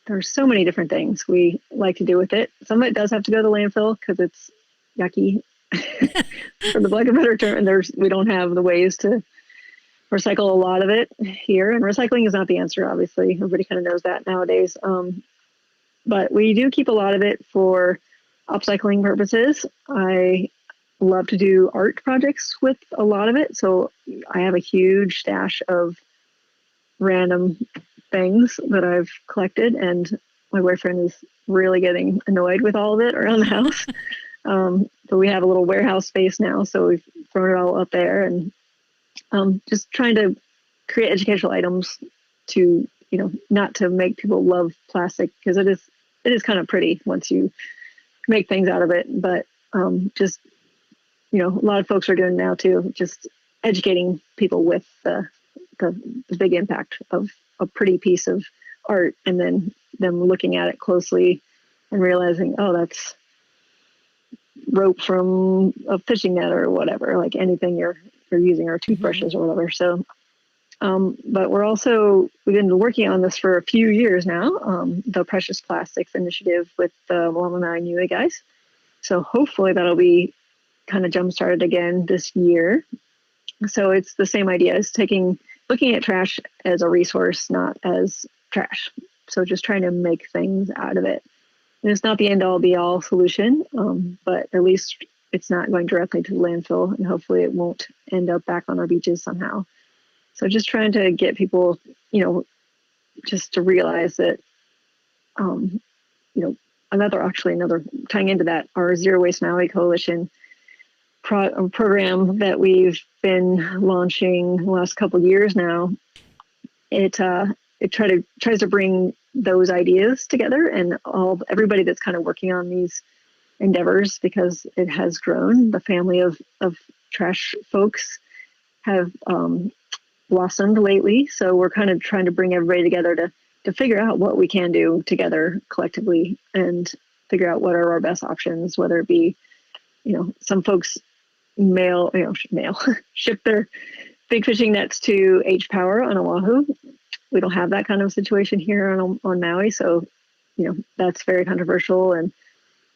There's so many different things we like to do with it. Some of it does have to go to the landfill because it's yucky, for the lack of a better term, and we don't have the ways to recycle a lot of it here. And recycling is not the answer, obviously. Everybody kind of knows that nowadays. But we do keep a lot of it for upcycling purposes. I love to do art projects with a lot of it. So I have a huge stash of random things that I've collected, and my boyfriend is really getting annoyed with all of it around the house. But we have a little warehouse space now, so we've thrown it all up there, and just trying to create educational items to, not to make people love plastic, because it is kind of pretty once you make things out of it. But just, a lot of folks are doing now too, just educating people with the big impact of a pretty piece of art, and then them looking at it closely and realizing, oh, that's rope from a fishing net or whatever, like anything you're using, or toothbrushes or whatever. So, but we've been working on this for a few years now, the Precious Plastics Initiative with the Maui Niue guys. So hopefully that'll be kind of jump-started again this year. So it's the same idea as looking at trash as a resource, not as trash. So just trying to make things out of it. And it's not the end-all be-all solution, but at least it's not going directly to the landfill, and hopefully it won't end up back on our beaches somehow. So just trying to get people, just to realize that, another tying into that, our Zero Waste Maui Coalition program that we've been launching the last couple of years now, it tries to bring those ideas together, and everybody that's kind of working on these endeavors, because it has grown. The family of trash folks have blossomed lately, so we're kind of trying to bring everybody together to figure out what we can do together collectively, and figure out what are our best options, whether it be, some folks ship their big fishing nets to H Power on Oahu. We don't have that kind of situation here on Maui, so that's very controversial, and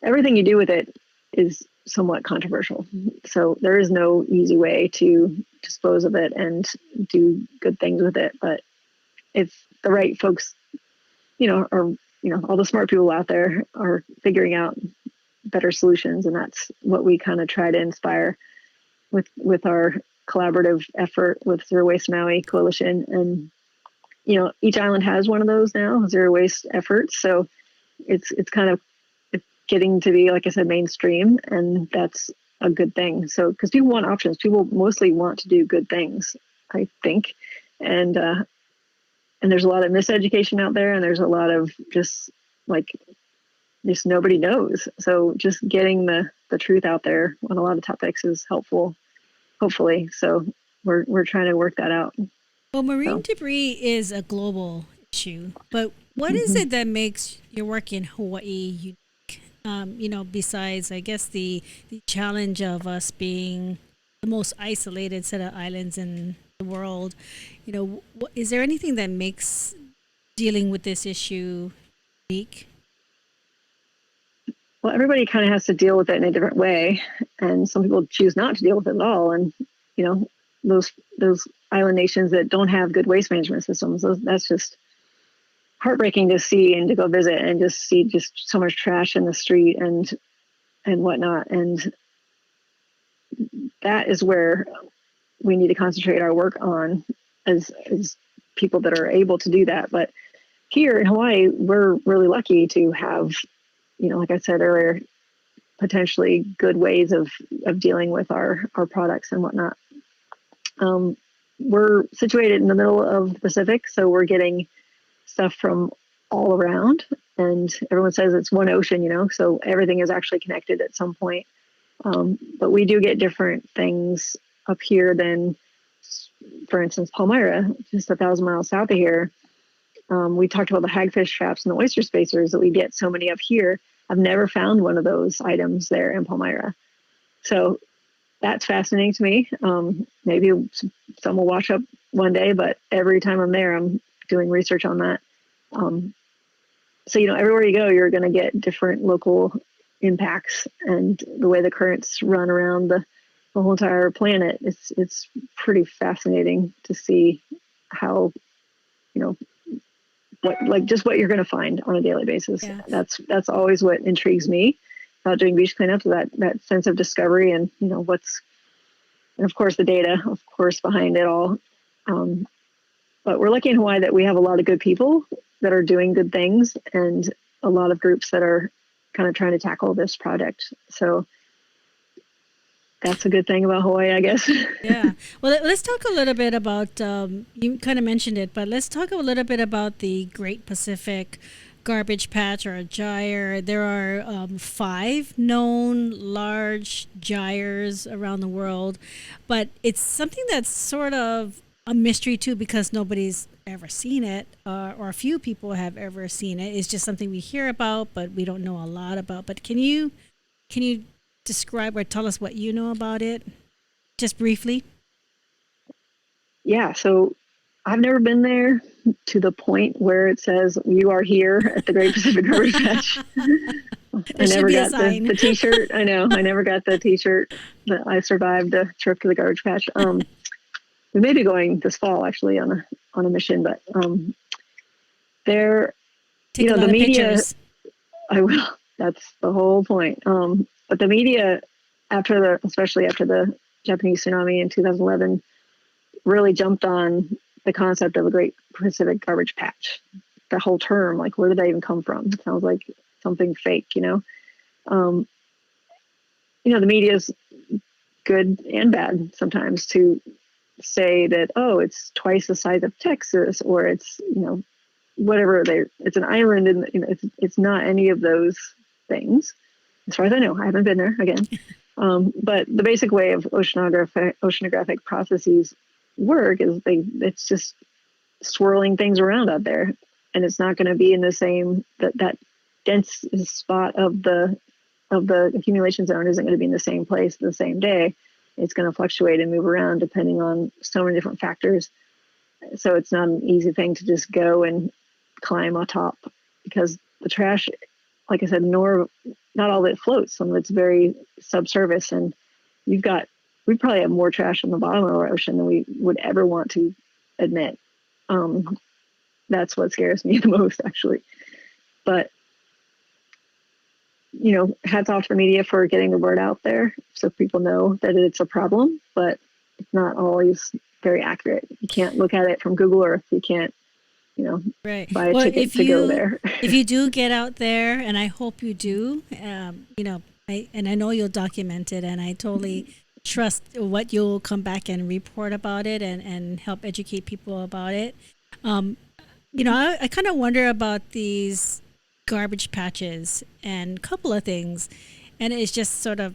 everything you do with it is somewhat controversial. So there is no easy way to dispose of it and do good things with it. But if the right folks, all the smart people out there are figuring out better solutions, and that's what we kind of try to inspire with our collaborative effort with Zero Waste Maui Coalition. And each island has one of those now, zero waste efforts. So it's kind of getting to be, like I said, mainstream, and that's a good thing. So because people want options, people mostly want to do good things, I think. And, and there's a lot of miseducation out there, and there's a lot of just like, just nobody knows. So just getting the truth out there on a lot of topics is helpful, hopefully. So we're trying to work that out. Well, marine So, debris is a global issue, but what is mhm. it that makes your work in Hawaii unique? Besides, I guess the challenge of us being the most isolated set of islands in the world, is there anything that makes dealing with this issue unique? Well, everybody kind of has to deal with it in a different way, and some people choose not to deal with it at all. And you know, those island nations that don't have good waste management systems, that's just heartbreaking to see and to go visit and just see just so much trash in the street and whatnot. And that is where we need to concentrate our work on as people that are able to do that. But here in Hawaii, we're really lucky to have, like I said earlier, potentially good ways of dealing with our products and whatnot. We're situated in the middle of the Pacific, so we're getting stuff from all around, and everyone says it's one ocean, so everything is actually connected at some point. But we do get different things up here than, for instance, Palmyra, just 1,000 miles south of here. We talked about the hagfish traps and the oyster spacers that we get so many of here. I've never found one of those items there in Palmyra. So that's fascinating to me. Maybe some will wash up one day, but every time I'm there, I'm doing research on that. So, everywhere you go, you're going to get different local impacts, and the way the currents run around the whole entire planet. It's pretty fascinating to see how, what you're going to find on a daily basis. Yeah. That's always what intrigues me about doing beach cleanup, that sense of discovery and, and of course the data, of course, behind it all. But we're lucky in Hawaii that we have a lot of good people that are doing good things, and a lot of groups that are kind of trying to tackle this project. So that's a good thing about Hawaii, I guess. Yeah. Well, let's talk a little bit about, you kind of mentioned it, but let's talk a little bit about the Great Pacific Garbage Patch or a gyre. There are 5 known large gyres around the world, but it's something that's sort of a mystery too because nobody's ever seen it, or a few people have ever seen it. It's just something we hear about, but we don't know a lot about. But can you describe or tell us what you know about it, just briefly? Yeah, so I've never been there to the point where it says you are here at the Great Pacific Garbage Patch. I There should never be a got the sign. t-shirt. I know. I never got the t-shirt that I survived the trip to the garbage patch. We may be going this fall actually on a mission, but there, Take a the lot of media, pictures. I will, that's the whole point. But the media especially after the Japanese tsunami in 2011, really jumped on the concept of a Great Pacific Garbage Patch. The whole term, like, where did that even come from? It sounds like something fake. Um, the media is good and bad sometimes to say that, oh, it's twice the size of Texas, or it's, whatever. It's an island, and it's not any of those things, as far as I know. I haven't been there again. But the basic way of oceanographic processes work is it's just swirling things around out there, and it's not going to be in the same that dense spot of the accumulation zone isn't going to be in the same place the same day. It's going to fluctuate and move around depending on so many different factors. So it's not an easy thing to just go and climb on top, because the trash, like I said, not all of it floats. Some of it's very subsurface, and we probably have more trash on the bottom of our ocean than we would ever want to admit. That's what scares me the most, actually. But hats off to the media for getting the word out there so people know that it's a problem, but it's not always very accurate. You can't look at it from Google Earth. You can't, Right. buy a Well, ticket to go there. if you do get out there, and I hope you do, I know you'll document it, and I totally trust what you'll come back and report about it and help educate people about it. Um, I kind of wonder about these garbage patches and a couple of things. And it's just sort of,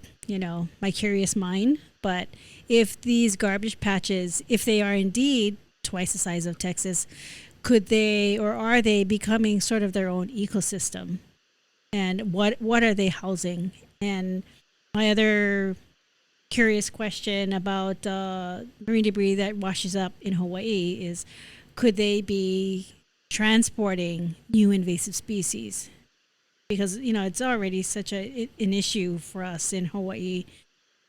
my curious mind. But if these garbage patches, if they are indeed twice the size of Texas, could they or are they becoming sort of their own ecosystem? And what are they housing? And my other curious question about marine debris that washes up in Hawaii is, could they be transporting new invasive species? Because it's already such an issue for us in Hawaii.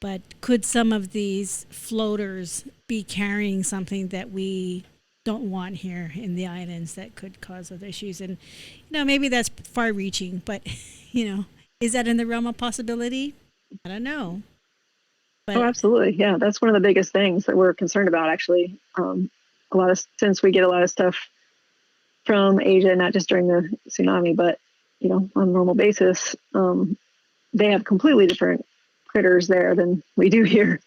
But could some of these floaters be carrying something that we don't want here in the islands that could cause other issues? And maybe that's far reaching, but is that in the realm of possibility? I don't know. Oh, But absolutely. Yeah, that's one of the biggest things that we're concerned about, actually. A lot of since we get a lot of stuff from Asia, not just during the tsunami, but on a normal basis, they have completely different critters there than we do here.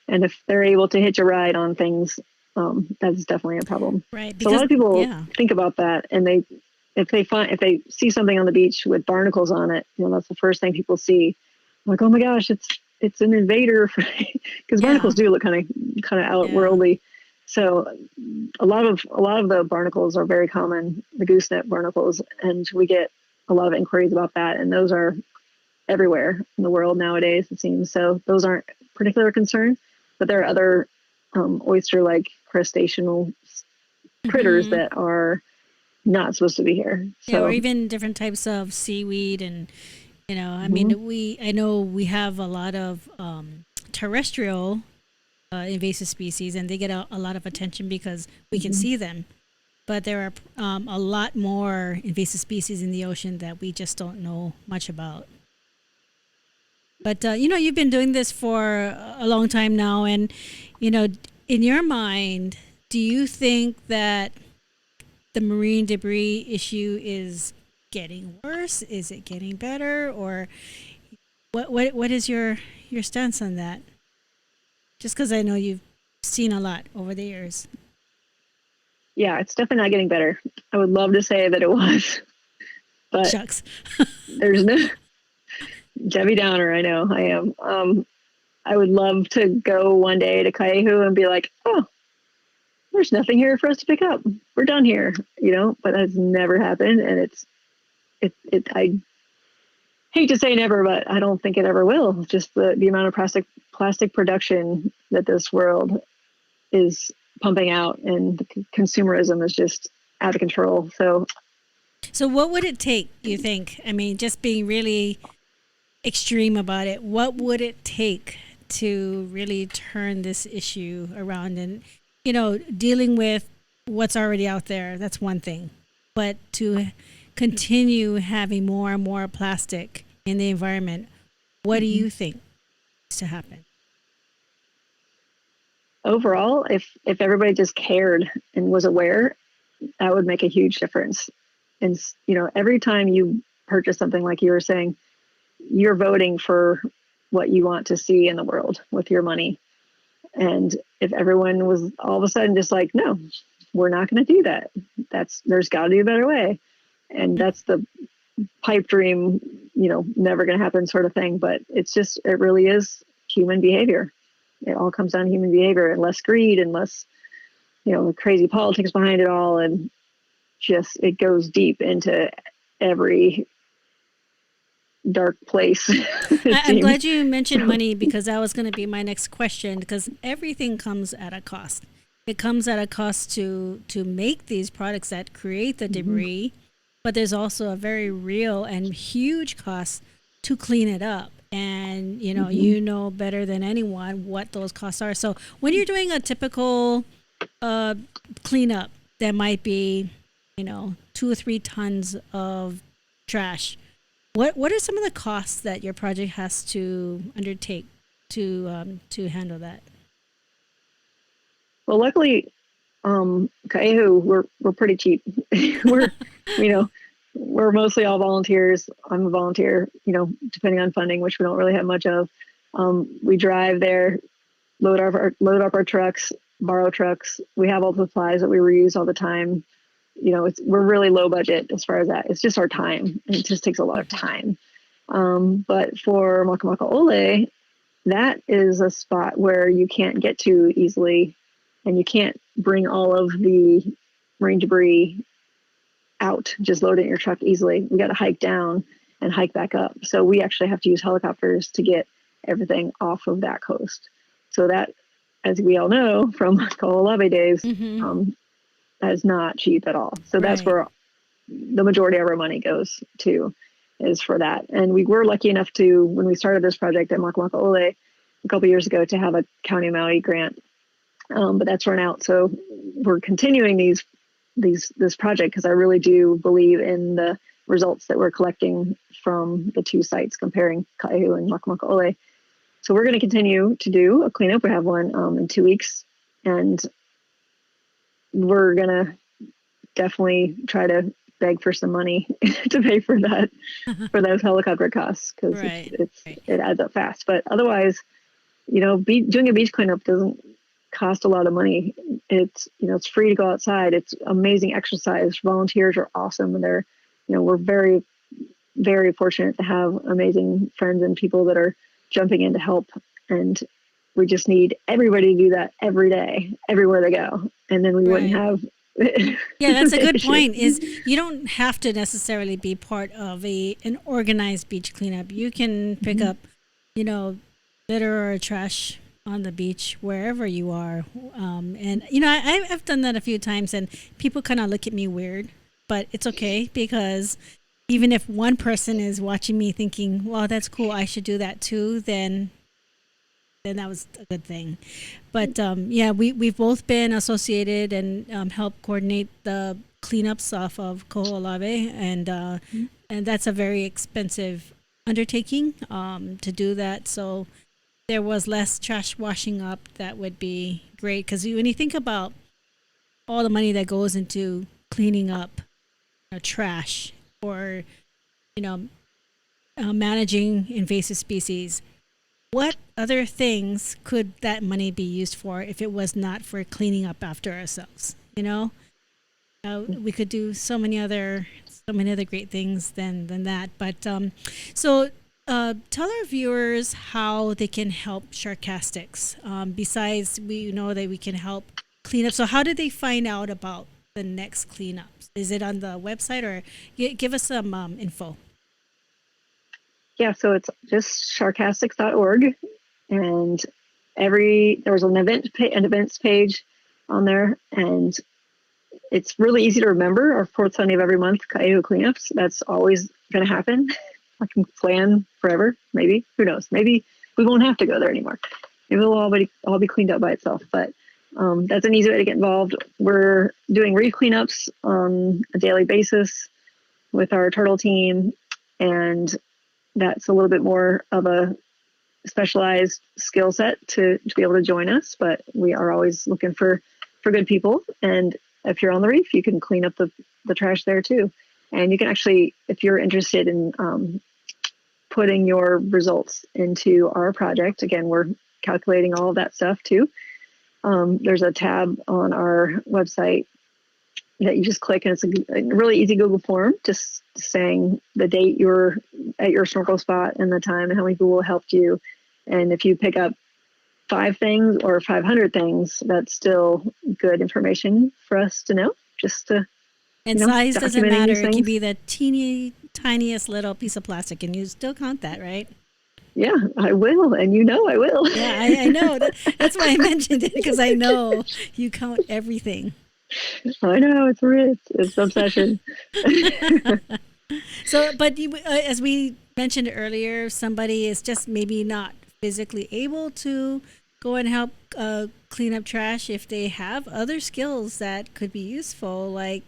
And if they're able to hitch a ride on things, that's definitely a problem. right, So a lot because of people yeah, think about that, and if they see something on the beach with barnacles on it, that's the first thing people see. Like, oh my gosh, it's an invader, because barnacles yeah, do look kind of yeah. outworldly. So a lot of the barnacles are very common, the gooseneck barnacles, and we get a lot of inquiries about that, and those are everywhere in the world nowadays, it seems. So those aren't particular concern, but there are other oyster-like crustacean critters Hmm. that are not supposed to be here. Yeah, or So even different types of seaweed, and I mhm, mean, I know we have a lot of terrestrial invasive species, and they get a lot of attention because we can mhm. see them. But there are a lot more invasive species in the ocean that we just don't know much about. But you've been doing this for a long time now, and you know, in your mind, do you think that the marine debris issue is getting worse? Is it getting better, or what is your stance on that? Just because I know you've seen a lot over the years. Yeah, it's definitely not getting better. I would love to say that it was, but Shucks. there's no Debbie Downer. I know I am. I would love to go one day to Kaiehu and be like, oh, there's nothing here for us to pick up. We're done here, but that's never happened. And I hate to say never, but I don't think it ever will. Just the amount of plastic production that this world is pumping out, and the consumerism is just out of control. So So, what would it take, you think? I mean, just being really extreme about it, what would it take to really turn this issue around? And, dealing with what's already out there, that's one thing. But to continue having more and more plastic in the environment, what do mhm. you think needs to happen? Overall, if everybody just cared and was aware, that would make a huge difference. And every time you purchase something, like you were saying, you're voting for what you want to see in the world with your money. And if everyone was all of a sudden just like, no, we're not going to do that. There's got to be a better way. And that's the pipe dream, never going to happen sort of thing. But it really is human behavior. It all comes down to human behavior, and less greed, and less, the crazy politics behind it all. And just, it goes deep into every dark place, it I'm seems. glad you mentioned So, money because that was going to be my next question. Because everything comes at a cost. It comes at a cost to make these products that create the mhm, debris, but there's also a very real and huge cost to clean it up. And mhm. you know better than anyone what those costs are. So when you're doing a typical uh, cleanup, that might be 2 or 3 tons of trash. What are some of the costs that your project has to undertake to handle that? Well, luckily, Kaehu, we're pretty cheap. we're, you know, we're mostly all volunteers. I'm a volunteer, depending on funding, which we don't really have much of. We drive there. load up our trucks, borrow trucks. We have all the supplies that we reuse all the time. We're really low budget as far as that. It's just our time, and it just takes a lot of time. But for Makamaka'ole, that is a spot where you can't get to easily, and you can't bring all of the marine debris out, just load it in your truck easily. We got to hike down and hike back up. So we actually have to use helicopters to get everything off of that coast. So that, as we all know from Kaho'olawe days, that is not cheap at all. So that's where the majority of our money goes to, is for that. And we were lucky enough to, when we started this project at Makamaka'ole a couple years ago, to have a County of Maui grant, but that's run out. So we're continuing this project because I really do believe in the results that we're collecting from the two sites, comparing Kaihu and Makamaka'ole. So we're going to continue to do a cleanup. We have one in 2 weeks, and we're going to definitely try to beg for some money to pay for that, for those helicopter costs, because it adds up fast. But otherwise, doing a beach cleanup doesn't cost a lot of money. It's free to go outside. It's amazing exercise. Volunteers are awesome, and they're we're very, very fortunate to have amazing friends and people that are jumping in to help. And we just need everybody to do that every day, everywhere they go, and then we wouldn't have. Yeah, that's a good point. Is you don't have to necessarily be part of an organized beach cleanup. You can pick up, litter or trash on the beach wherever you are, and I've done that a few times, and people kind of look at me weird, but it's okay, because even if one person is watching me thinking, "Well, that's cool, I should do that too," then that was a good thing. But we've both been associated and helped coordinate the cleanups off of Kaho'olawe, and that's a very expensive undertaking to do that. So there was less trash washing up. That would be great, because when you think about all the money that goes into cleaning up trash, or managing invasive species, what other things could that money be used for if it was not for cleaning up after ourselves? We could do so many other great things than that. But so tell our viewers how they can help SHARKastics. Besides, we know that we can help clean up. So how did they find out about the next cleanups? Is it on the website, or give us some info? Yeah, so it's just sharkastics.org, and there's an events page on there, and it's really easy to remember. Our fourth Sunday of every month, Kaihu cleanups. That's always going to happen. I can plan forever, maybe. Who knows? Maybe we won't have to go there anymore. Maybe it'll all be cleaned up by itself. But that's an easy way to get involved. We're doing reef cleanups on a daily basis with our turtle team, and that's a little bit more of a specialized skill set to be able to join us. But we are always looking for good people. And if you're on the reef, you can clean up the trash there too. And you can actually, if you're interested in putting your results into our project, again, we're calculating all of that stuff too. There's a tab on our website that you just click, and it's a really easy Google form, just saying the date you're at your snorkel spot and the time and how many people helped you. And if you pick up 5 things or 500 things, that's still good information for us to know, just to, and size doesn't matter. It can be the tiniest little piece of plastic, and you still count that, right? Yeah, I will. And I will. Yeah, I know. That's why I mentioned it, because I know you count everything. I know, it's obsession. So, but as we mentioned earlier, somebody is just maybe not physically able to go and help clean up trash. If they have other skills that could be useful, like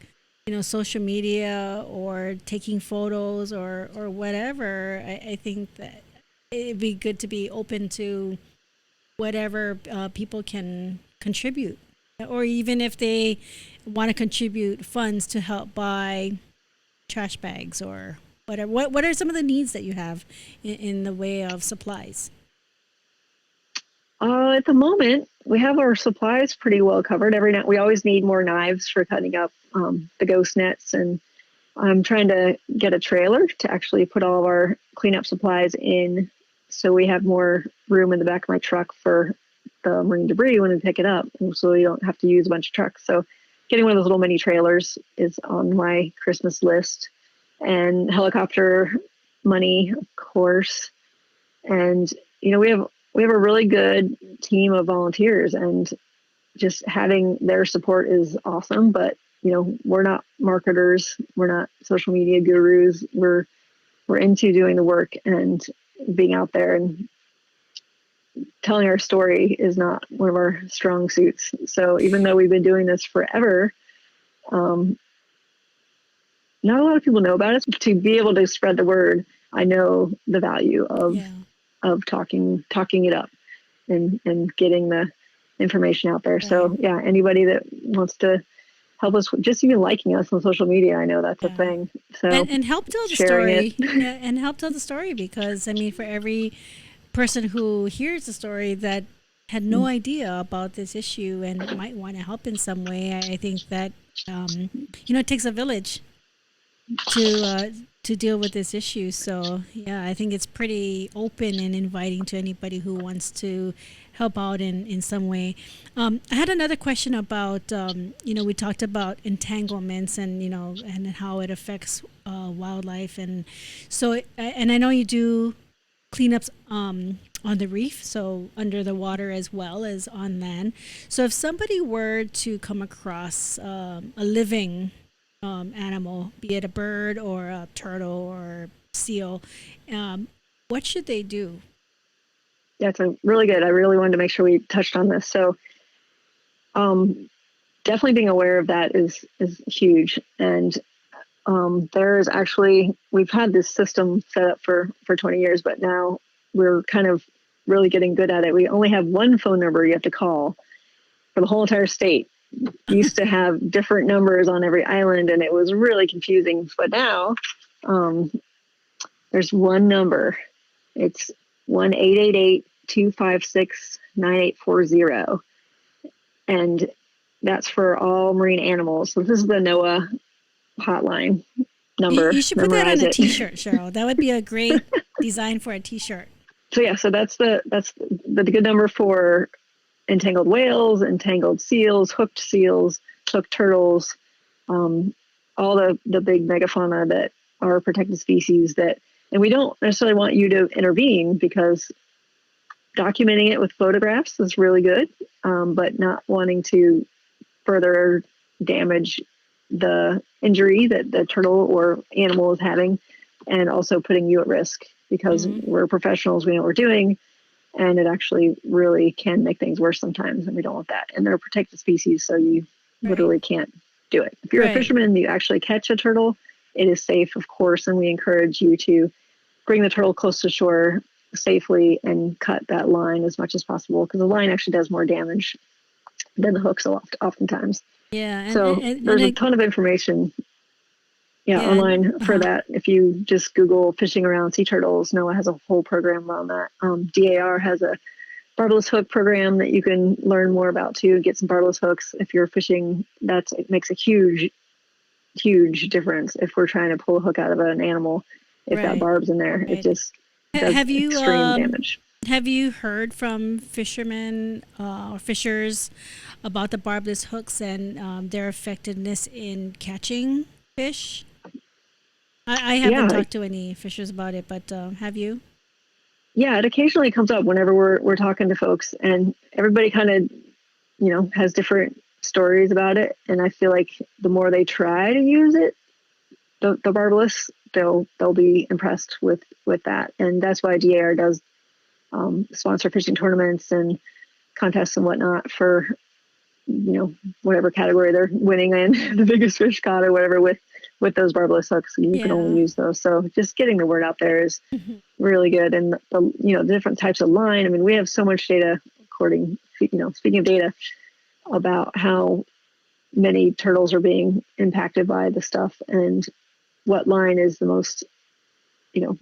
social media or taking photos or whatever, I think that it'd be good to be open to whatever people can contribute, or even if they want to contribute funds to help buy trash bags or whatever. What are some of the needs that you have in the way of supplies? At the moment, we have our supplies pretty well covered. Every night, we always need more knives for cutting up the ghost nets, and I'm trying to get a trailer to actually put all of our cleanup supplies in, so we have more room in the back of my truck for the marine debris when we pick it up, and so we don't have to use a bunch of trucks. So getting one of those little mini trailers is on my Christmas list, and helicopter money, of course. And we have a really good team of volunteers, and just having their support is awesome. But we're not marketers, we're not social media gurus. We're into doing the work and being out there, and telling our story is not one of our strong suits. So even though we've been doing this forever, not a lot of people know about it. To be able to spread the word, I know the value of talking it up and getting the information out there. Right. So yeah, anybody that wants to help us, just even liking us on social media, I know that's a thing. So and help tell the story. And help tell the story, because I mean, for every person who hears the story that had no idea about this issue and might want to help in some way, I think that it takes a village to deal with this issue. So yeah, I think it's pretty open and inviting to anybody who wants to help out in some way. I had another question about we talked about entanglements and and how it affects wildlife, and so and I know you do cleanups on the reef, so under the water as well as on land. So if somebody were to come across a living animal, be it a bird or a turtle or seal, what should they do? That's really good. I really wanted to make sure we touched on this. So definitely being aware of that is huge. And there's actually, we've had this system set up for 20 years, but now we're kind of really getting good at it. We only have one phone number you have to call for the whole entire state. We used to have different numbers on every island, and it was really confusing. But now there's one number. It's 1-888-256-9840. And that's for all marine animals. So this is the NOAA hotline number. You should put that on a t-shirt, Cheryl. That would be a great design for a t-shirt. So yeah, so that's the good number for entangled whales, entangled seals, hooked turtles, all the big megafauna that are protected species and we don't necessarily want you to intervene, because documenting it with photographs is really good, but not wanting to further damage the injury that the turtle or animal is having, and also putting you at risk, because we're professionals, we know what we're doing, and it actually really can make things worse sometimes, and we don't want that. And they're a protected species, so you literally can't do it. If you're a fisherman and you actually catch a turtle, it is safe, of course, and we encourage you to bring the turtle close to shore safely and cut that line as much as possible, because the line actually does more damage than the hooks oftentimes. Yeah. So there's a ton of information online for that. If you just Google fishing around sea turtles, NOAA has a whole program around that. DAR has a barbless hook program that you can learn more about too, get some barbless hooks. If you're fishing, it makes a huge difference if we're trying to pull a hook out of an animal. If that barb's in there, it just does extreme damage. Have you heard from fishermen or fishers about the barbless hooks and their effectiveness in catching fish? I haven't talked to any fishers about it, but have you? Yeah, it occasionally comes up whenever we're talking to folks, and everybody kind of, has different stories about it. And I feel like the more they try to use it, the barbless, they'll be impressed with that. And that's why DAR does sponsor fishing tournaments and contests and whatnot for, whatever category they're winning in, the biggest fish caught or whatever, with those barbless hooks. You can only use those. So just getting the word out there is really good. And the different types of line. I mean, we have so much data, speaking of data, about how many turtles are being impacted by the stuff, and what line is the most,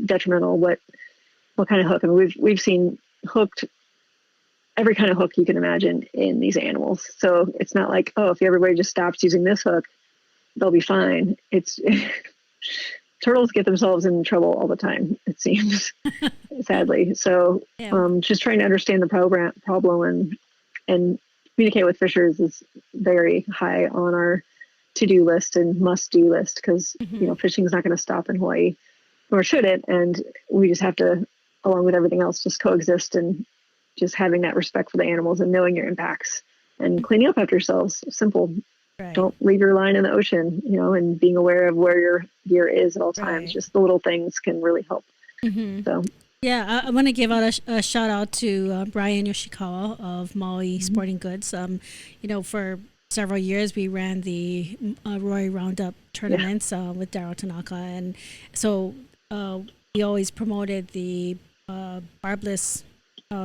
detrimental, what kind of hook. I mean, we've seen hooked every kind of hook you can imagine in these animals. So it's not like, oh, if everybody just stops using this hook, they'll be fine. It's turtles get themselves in trouble all the time, it seems, sadly. So Yeah. just trying to understand the problem and communicate with fishers is very high on our to-do list and must-do list, because fishing is not going to stop in Hawaii, nor should it. And we just have to, along with everything else, just coexist, and just having that respect for the animals and knowing your impacts and cleaning up after yourselves. Simple. Right. Don't leave your line in the ocean, and being aware of where your gear is at all times. Right. Just the little things can really help. So yeah, I want to give out a shout out to Brian Yoshikawa of Maui Sporting Goods. For several years we ran the Roy Roundup tournaments with Daryl Tanaka, and so we always promoted the barbless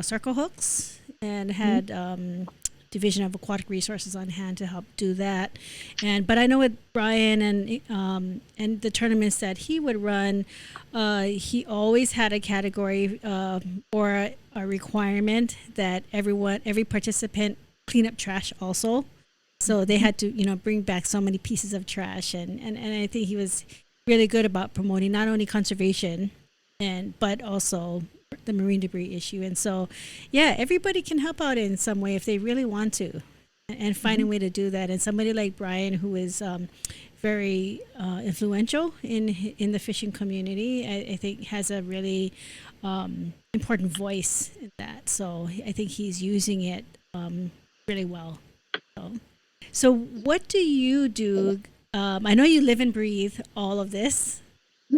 circle hooks, and had Division of Aquatic Resources on hand to help do that. But I know with Brian and the tournaments that he would run, he always had a category or a requirement that every participant clean up trash also. So they had to bring back so many pieces of trash, and I think he was really good about promoting not only conservation but also the marine debris issue. And so, yeah, everybody can help out in some way if they really want to, and find a way to do that. And somebody like Brian, who is very influential in the fishing community, I think has a really important voice in that. So I think he's using it really well. So what do you do? I know you live and breathe all of this: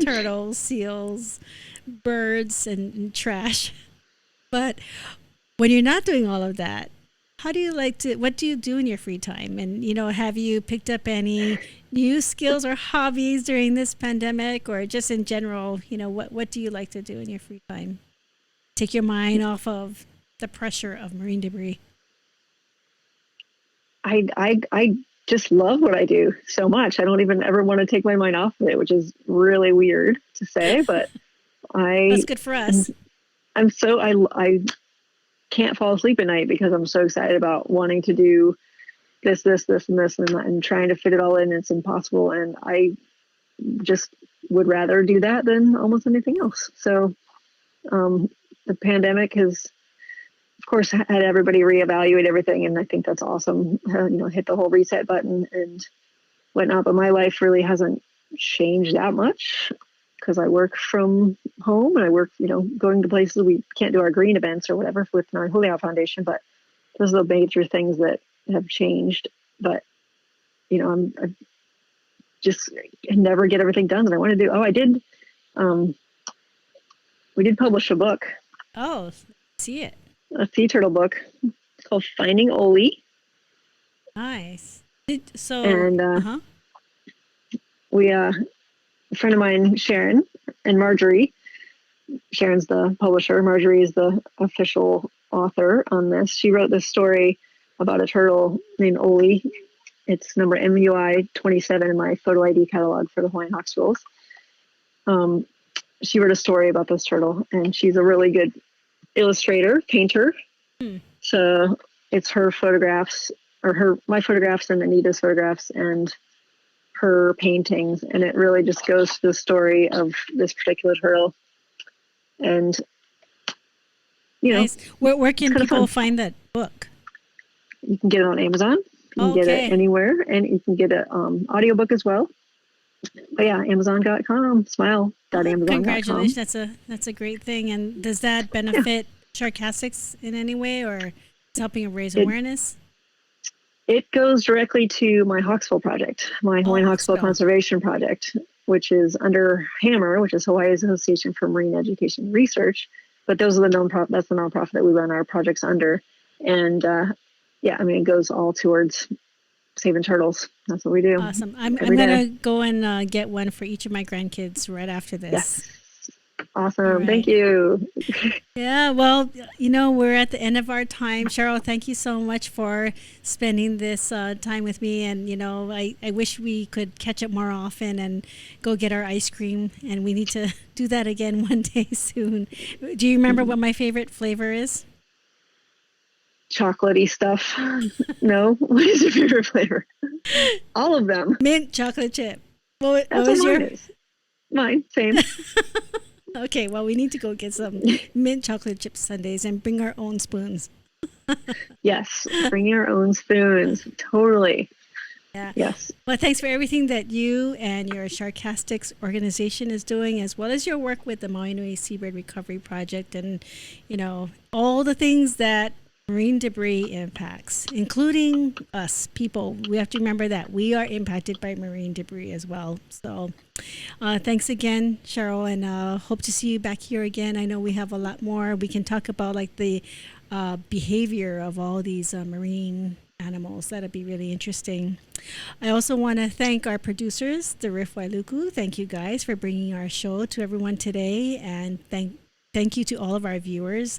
turtles, seals, birds, and trash. But when you're not doing all of that, what do you do in your free time? And, have you picked up any new skills or hobbies during this pandemic, or just in general, what do you like to do in your free time? Take your mind off of the pressure of marine debris. I just love what I do so much. I don't even ever want to take my mind off of it, which is really weird to say, but That's good for us. I can't fall asleep at night because I'm so excited about wanting to do this, and trying to fit it all in. It's impossible. And I just would rather do that than almost anything else. So the pandemic has, of course, had everybody reevaluate everything. And I think that's awesome. Hit the whole reset button and whatnot. But my life really hasn't changed that much, because I work from home, and I work, going to places. We can't do our green events or whatever with our Kuhea Foundation, but those are the major things that have changed. But, I just never get everything done that I want to do. Oh, I did. We did publish a book. Oh, see it. A sea turtle book. It's called Finding Oli. Nice. And we, a friend of mine, Sharon, and Marjorie. Sharon's the publisher. Marjorie is the official author on this. She wrote this story about a turtle named Oli. It's number MUI 27 in my photo ID catalog for the Hawaiian Hawk Schools. She wrote a story about this turtle, and she's a really good illustrator, painter. So it's her photographs, or my photographs and Anita's photographs, and her paintings, and it really just goes to the story of this particular turtle. And nice. Where can people find that book? You can get it on Amazon. You can get it anywhere, and you can get an audiobook as well. But yeah, Amazon.com, smile.amazon.com. Congratulations. That's a great thing. And does that benefit SHARKastics in any way, or it's helping raise awareness? It goes directly to my Hawksbill project, my Hawaiian Hawksbill Conservation Project, which is under HAMR, which is Hawaii's Association for Marine Education and Research. But those are that's the nonprofit that we run our projects under. And it goes all towards saving turtles. That's what we do. Awesome. I'm going to go and get one for each of my grandkids right after this. Yes. Awesome. Right. Thank you. Yeah, well, we're at the end of our time. Cheryl, thank you so much for spending this time with me. And, I wish we could catch up more often and go get our ice cream. And we need to do that again one day soon. Do you remember what my favorite flavor is? chocolatey stuff. No, what is your favorite flavor? All of them. Mint chocolate chip. What That's was what mine your? is. Mine, same. Okay, well, we need to go get some mint chocolate chip sundaes and bring our own spoons. Yes, bring your own spoons. Totally. Yeah. Yes. Well, thanks for everything that you and your SHARKastics organization is doing, as well as your work with the Maui Nui Seabird Recovery Project, and all the things that marine debris impacts, including us people. We have to remember that we are impacted by marine debris as well. So, thanks again, Cheryl, and hope to see you back here again. I know we have a lot more. We can talk about like the behavior of all these marine animals. That'd be really interesting. I also want to thank our producers, the Riff Wailuku. Thank you guys for bringing our show to everyone today, and thank you to all of our viewers.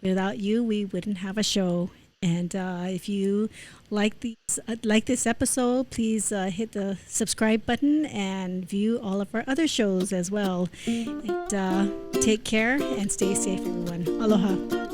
Without you, we wouldn't have a show. And if you like this episode, please hit the subscribe button and view all of our other shows as well. And take care and stay safe, everyone. Aloha.